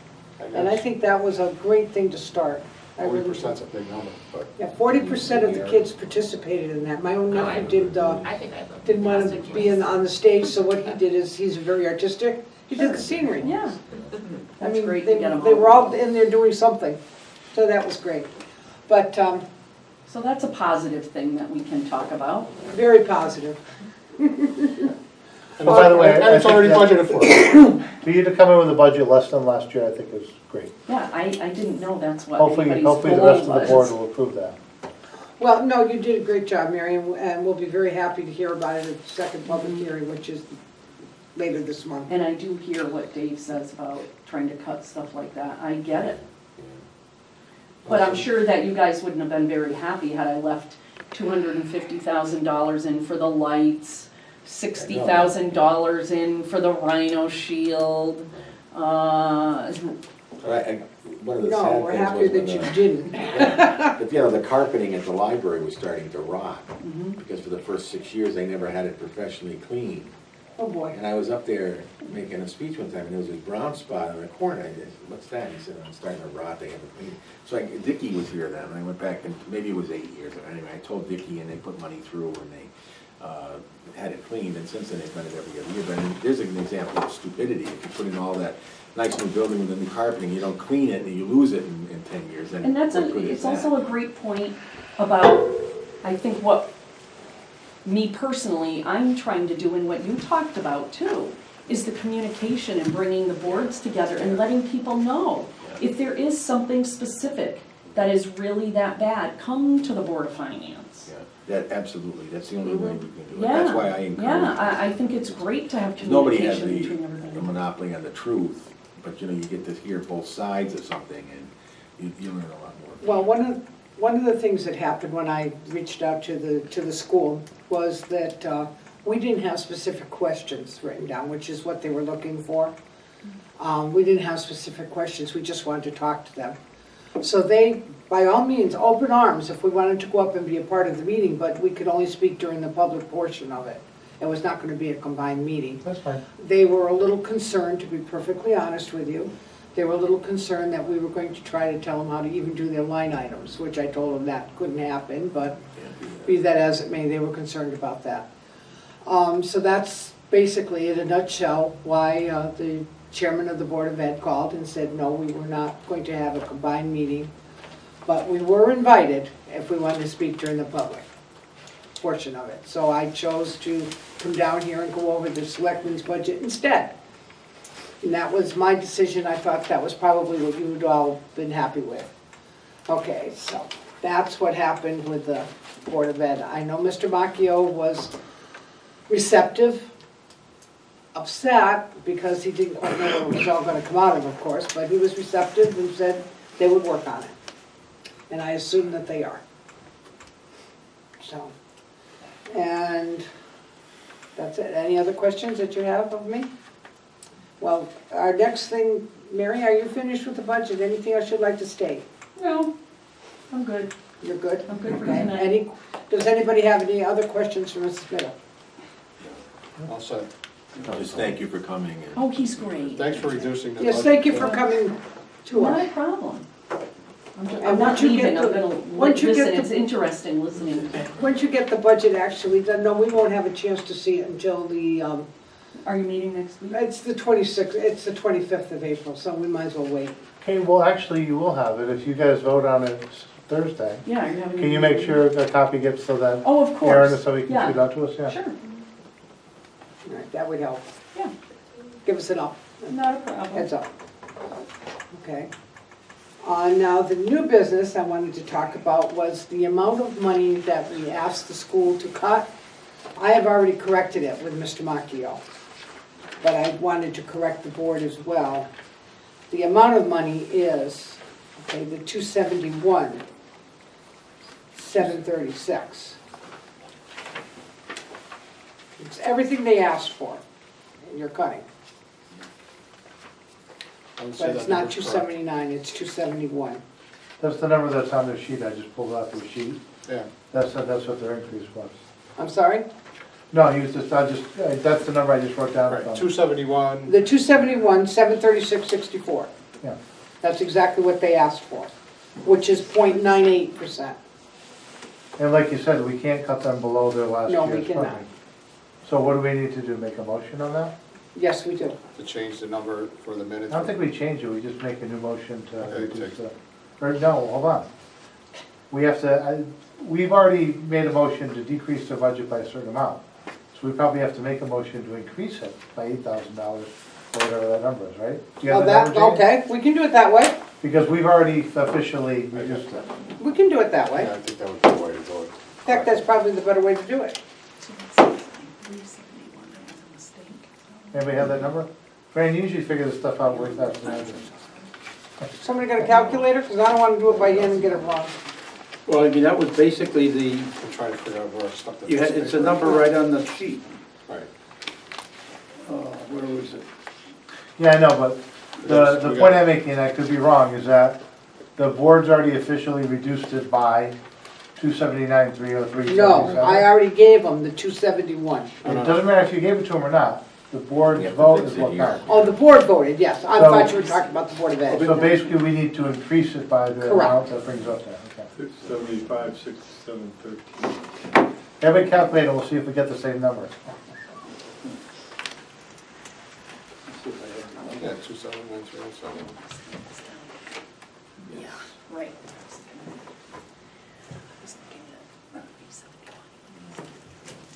And I think that was a great thing to start. I really do. 40%'s a big number, but. Yeah, 40% of the kids participated in that. My own nephew I think that's a didn't want to fantastic be choice. on the stage, so what he did is, he's very artistic. He did the scenery. Yeah, I that's mean, great they to get them they were all in there doing something. So that was great. But So that's a positive thing that we can talk about. very positive. Oh, by the way, And I it's think already that- budgeted for. For you to come in with a budget less than last year, I think is great. Yeah, I didn't know that's what Hopefully anybody's the goal rest of the board was. will approve that. Well, no, you did a great job, Mary, and we'll be very happy to hear about it at the second public hearing, which is later this month. And I do hear what Dave says about trying to cut stuff like that. I get it. But I'm sure that you guys wouldn't have been very happy had I left $250,000 in for the lights, $60,000 in for the Rhino Shield. One of the No, sad we're things happy was that when you didn't. But, you know, the carpeting at the library was starting to rot, Mhm. because for the first 6 years, they never had it professionally cleaned. Oh, boy. And I was up there making a speech one time, and there was this brown spot in the corner. I said, "What's that?" He said, "I'm starting to rot, they haven't cleaned it." So Dickie was here then, and I went back, and maybe it was 8 years. Anyway, I told Dickie, and they put money through, and they had it cleaned, and since then, they've done it every other year. But there's an example of stupidity. If you put in all that nice new building with the new carpeting, you don't clean it, and you lose it in 10 years, then And that's what good is it's that? also a great point about, I think what, me personally, I'm trying to do and what you talked about too, is the communication and bringing the boards together and letting people know. If there is something specific that is really that bad, come to the Board of Finance. Yeah, that, absolutely, that's the only way we can do it. Yeah, That's why I encourage. yeah, I think it's great to have Nobody has communication between the everybody. monopoly on the truth, but you know, you get to hear both sides of something, and you learn a lot more. Well, one of the things that happened when I reached out to the school was that we didn't have specific questions written down, which is what they were looking for. We didn't have specific questions, we just wanted to talk to them. So they, by all means, open arms if we wanted to go up and be a part of the meeting, but we could only speak during the public portion of it. It was not going to be a combined meeting. That's fine. They were a little concerned, to be perfectly honest with you. They were a little concerned that we were going to try to tell them how to even do their line items, which I told them that couldn't happen, but be that as it may, they were concerned about that. So that's basically in a nutshell why the chairman of the Board of Ed called and said, no, we were not going to have a combined meeting, but we were invited if we wanted to speak during the public portion of it. So I chose to come down here and go over the Selectmen's budget instead. And that was my decision. I thought that was probably what you would all been happy with. Okay, so that's what happened with the Board of Ed. I know Mr. Macchio was receptive upset because he didn't quite know where it was all gonna come out of course, but he was receptive and said they would work on it. And I assume that they are. So, and that's it. Any other questions that you have of me? Well, our next thing, Mary, are you finished with the budget? Anything else you'd like to state? No, I'm good. You're good? I'm good for Okay. tonight. Does anybody have any other questions for Mrs. Mitta? All set. Just thank you for coming and. Oh, he's great. Thanks for reducing the budget. Yes, thank you for coming to Not us. a problem. I'm And not once you leaving, get I'm the- gonna once you get listen, the- it's interesting listening. Once you get the budget actually done, no, we won't have a chance to see it until the, Are you meeting next week? it's the 26th, it's the 25th of April, so we might as well wait. Okay, well, actually, you will have it if you guys vote on it Thursday. Yeah, you're having. a Can you make meeting. sure the copy gets so that Oh, of Aaron, course. so he can Yeah. shoot out to us, yeah? Sure, All right, that would help. yeah, Give us an up, not a problem. heads up. Okay. Now, the new business I wanted to talk about was the amount of money that we asked the school to cut. I have already corrected it with Mr. Macchio, but I wanted to correct the board as well. The amount of money is, okay, the 271, 736. It's everything they asked for, and you're cutting. I would say But it's that not number's correct. 279, it's 271. That's the number that's on their sheet, I just pulled off their sheet. Yeah, That's what their increase was. I'm sorry? No, that's the number I just wrote down. right, 271, The 271, 736.64. Yeah. That's exactly what they asked for, which is 0.98%. And like you said, we can't cut them below their last No, year's we cannot. funding. So what do we need to do, make a motion on that? Yes, we do. to change the number for the minutes. I don't think we change it, we just make a new motion to Okay, reduce take- the, or no, hold on. We have to, we've already made a motion to decrease the budget by a certain amount. So we probably have to make a motion to increase it by $8,000, or whatever that number is, right? Do you have Oh, that number, Jane? okay, we can do it that way. Because we've already officially reduced it. We can do it that way. Yeah, I think that would be the way to do it. In fact, that's probably the better way to do it. Anybody have that number? Fran, you usually figure this stuff out way faster than I do. Somebody got a calculator? Because I don't want to do it by hand and get it wrong. Well, I mean, that was basically the, I'm trying to figure out where I stuck the. you had, it's a number right on the sheet. Right. Where was it? Yeah, I know, but the We point got- I'm making, and I could be wrong, is that the board's already officially reduced it by 279,303. No, I already gave them the 271. It doesn't matter if you gave it to them or not, the board's We have to vote fix is it what here. counts. Oh, the board voted, yes. I So- thought you were talking about the Board of Ed. So basically, we need to increase it by the Correct. amount that brings us there, okay. 675, 6713. Have a calculator, we'll see if we get the same number. Yeah, 271,307. Yeah, right.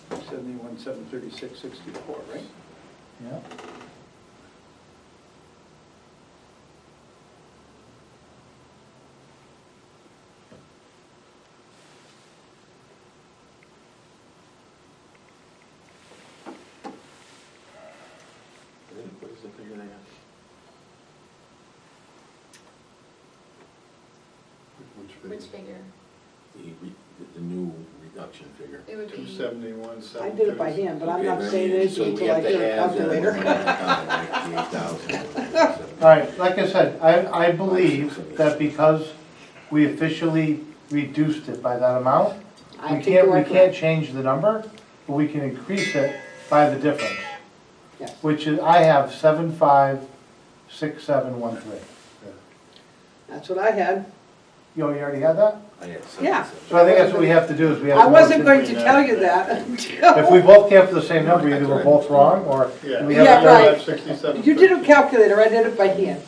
71, 736, 64, right? Yeah. What is the figure they got? Which figure? The new reduction figure. It would be. 271, I did it by hand, but I'm Okay, not but saying so anything we until I have to get a add calculator. the 8,000. All right, like I said, I believe that because we officially reduced it by that amount, I we think you are can't correct. change the number, but we can increase it by the difference. Yes. Which is, I have 756713. That's what I had. You already had that? I had Yeah. 77. So I think that's what we have to do, is we have I to. wasn't motion- going to tell you that until. If we both came up with the same number, either we're both wrong, or Yeah. we have. Yeah, a- right. 67. You did a calculator, I did it by hand.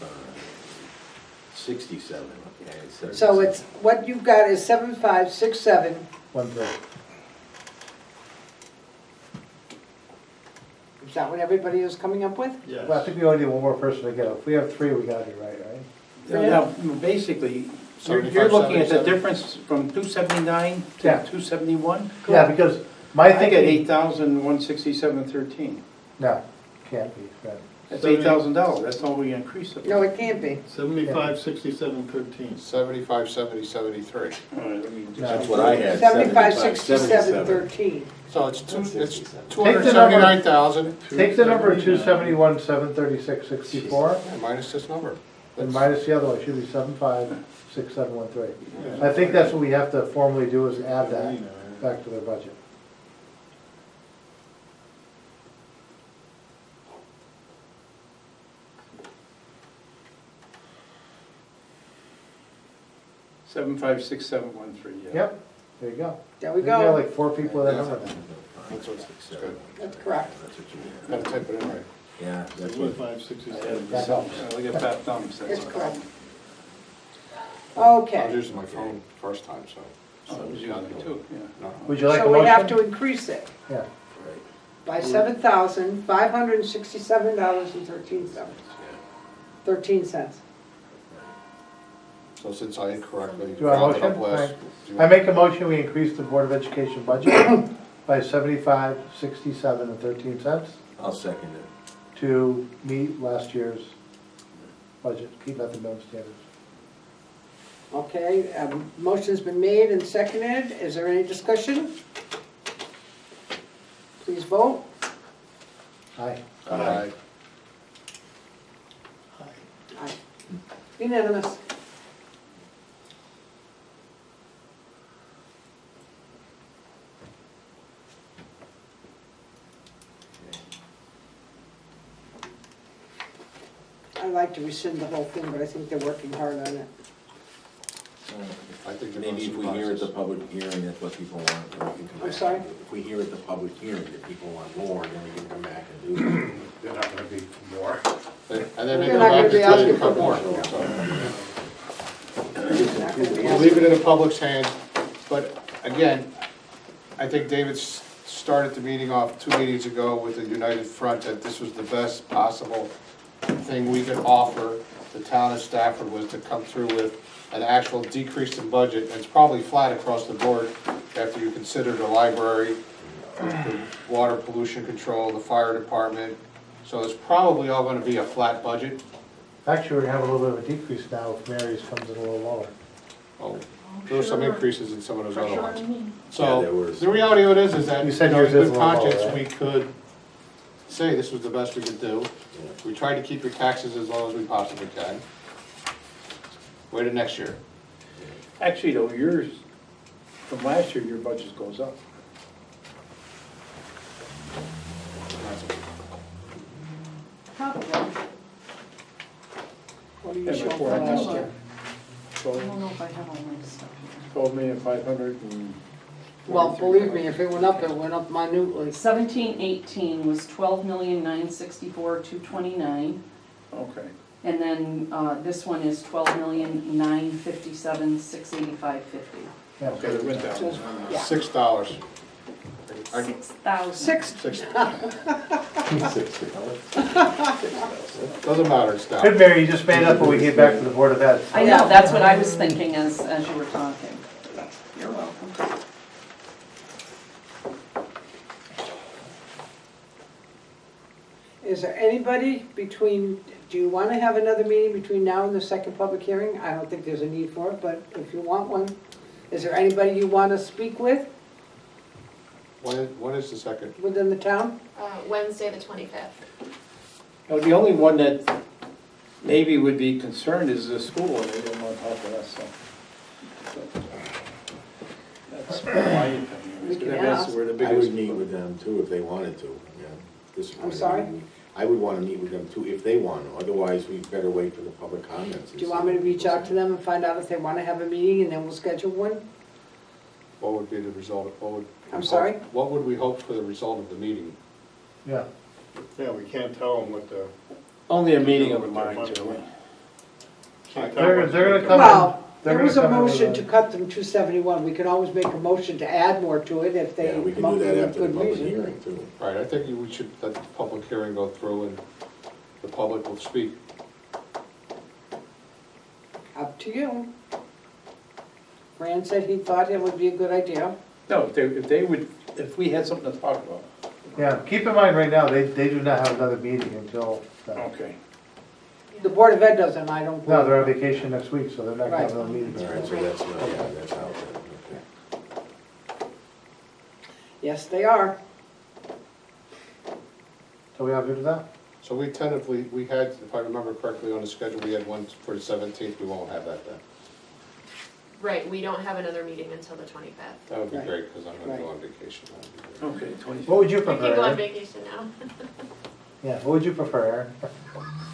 67, okay. So it's, what you've got is 7567. Is that what everybody is coming up with? Yes. Well, I think we only need one more person to get it. If we have three, we got it right, right? Now, basically, you're looking at the difference from 279 to Yeah. 271? Yeah, because my I get thinking, 8,167.13. no, Can't be, right. That's $8,000, that's all we increased it. No, it can't be. 75, 67, 13. 75, 70, 73. All right, let me just- No. That's what I had. 75, 67, 77. 13. So it's Take the number- 279,000 Take the number of 271, 736, 64, minus this number. and minus the other one, it should be 756713. I think that's what we have to formally do, is add that back to their budget. Seven, five, six, 7, 1, 3, yeah. Yep, there you go. There we We got go. like 4 people with that number now. That's what's good. That's correct. That's what you Gotta type it in right. Yeah, that's what, 75, I had 67. That helps. Look at fat thumbs, that's It's all. correct. I was Okay, using my phone first time, so. Oh, it was using it too, yeah. No. Would you like a so we have motion? to increase it Yeah, by $7,567.13. 13 cents. So since I incorrectly Do you want a rounded up motion? last. I make a motion, we increase the Board of Education budget by 75, 67, and 13 cents I'll second it. to meet last year's budget, keep nothing known standards. Okay, motion's been made and seconded. Is there any discussion? Please vote. Aye. Aye. Aye. Unanimous. I'd like to rescind the whole thing, but I think they're working hard on it. I think they're Maybe if we gonna hear at the surprise us. public hearing, that's what people want, then we can come back. I'm sorry? If we hear at the public hearing that people want more, then we can come back and do it. They're not gonna be more. And then they They're go not back gonna be to tell you to asking for cut more. more. So Not gonna be we'll leave it in the public's hands, but again, I think David started the meeting off 2 meetings ago with a united front that this was the best possible thing we could offer the town of Stafford, was to come through with an actual decrease in budget. And it's probably flat across the board after you consider the library, the water pollution control, the fire department. So it's probably all gonna be a flat budget. Actually, we're gonna have a little bit of a decrease now if Mary's comes in a little lower. Oh, there were some increases in some of those other Pressure ones. on me. Yeah, So, there was. the reality of it is that, You said in yours is a good little lower, conscience, right? we could say this was the best we could do. We tried to keep your taxes as low as we possibly can. Wait till next year. Actually, though, yours, from last year, your budget goes up. Probably. What are you Yeah, showing my for four last hours. year? I don't know if I have all my stuff here. 12,500,000 and. Well, believe me, if it went up minutely. 17-18 was 12,964,229, Okay. and then, this one is 12,957,685.50. Yeah. Okay, it went down. Yeah. $6. 6,000. Six, Doesn't matter, it's down. Good, Mary, you just made up when we get back to the Board of Ed. I know, that's what I was thinking as you were talking. You're welcome. is there anybody between, do you want to have another meeting between now and the second public hearing? I don't think there's a need for it, but if you want one, is there anybody you want to speak with When is the second? within the town? Wednesday, the 25th. Now, the only one that maybe would be concerned is the school, and they don't want help with us, so. That's my opinion. We can That's ask. where the I biggest. would meet with them too if they wanted to, yeah. This I'm point, sorry? I would wanna meet with them too if they want to, otherwise we better wait for the public comments. Do you want me to reach out to them and find out if they want to have a meeting and then we'll schedule one? What would be the result? I'm sorry? What would we hope for the result of the meeting? Yeah. Yeah, we can't tell them what the, Only a meeting of the mind, Joey. can't tell They're what's gonna gonna come Well, they're there was a gonna come in motion with to cut them 271. We can always make a motion to add more to it if they Yeah, we can come do up that with a after the good public reason. hearing too. Right, I think we should let the public hearing go through and the public will speak. Up to you. Fran said he thought it would be a good idea. No, if they would, if we had something to talk about, Yeah, keep in mind right now, they do not have another meeting until, Okay. The Board of Ed doesn't, I don't no, believe. they're on vacation next week, so they're not gonna have another meeting. All right, so that's, yeah, that's out there, okay. Yes, they are. So we all good with that? So we tentatively, we had, if I remember correctly on the schedule, we had one for the 17th, we won't have that then. Right, we don't have another meeting until the 25th. That would be Right. great, because I'm gonna go Right. on vacation. That would be great. Okay, 20. What would you We can go on prefer? vacation now, Yeah, what would you prefer?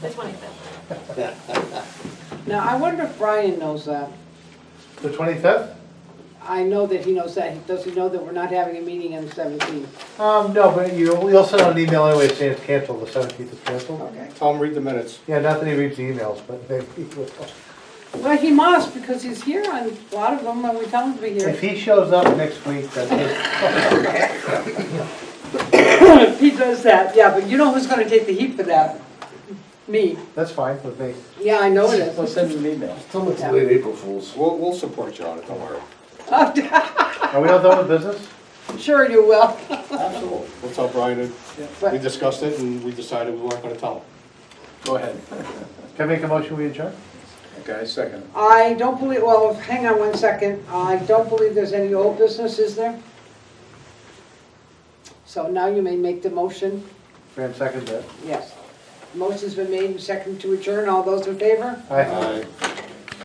the 25th. Now, I wonder if Brian knows that. The 25th? I know that he knows that. Does he know that we're not having a meeting on the 17th? No, but you'll send out an email anyway saying it's canceled, the 17th is canceled. Okay. Tell them, read the minutes. Yeah, not that he reads the emails, but maybe he will. Well, he must, because he's here on a lot of them, and we tell him to be here. If he shows up next week, that's his. If he does that, yeah, but you know who's gonna take the heat for that? Me. That's fine with me. Yeah, I know it I'll is. send him an email. Tell them it's late April Fools. We'll support you on it, don't worry. Are we all done with business? Sure you will. Absolutely. We'll tell Brian that we But discussed it and we decided we weren't gonna tell him. Go ahead. Can I make a motion, we adjourn? Okay, I second. I don't believe, well, hang on one second. I don't believe there's any old business, is there? So now you may make the motion. Fran, second that. Yes. Motion's been made and seconded to adjourn. All those in favor? Aye. Aye.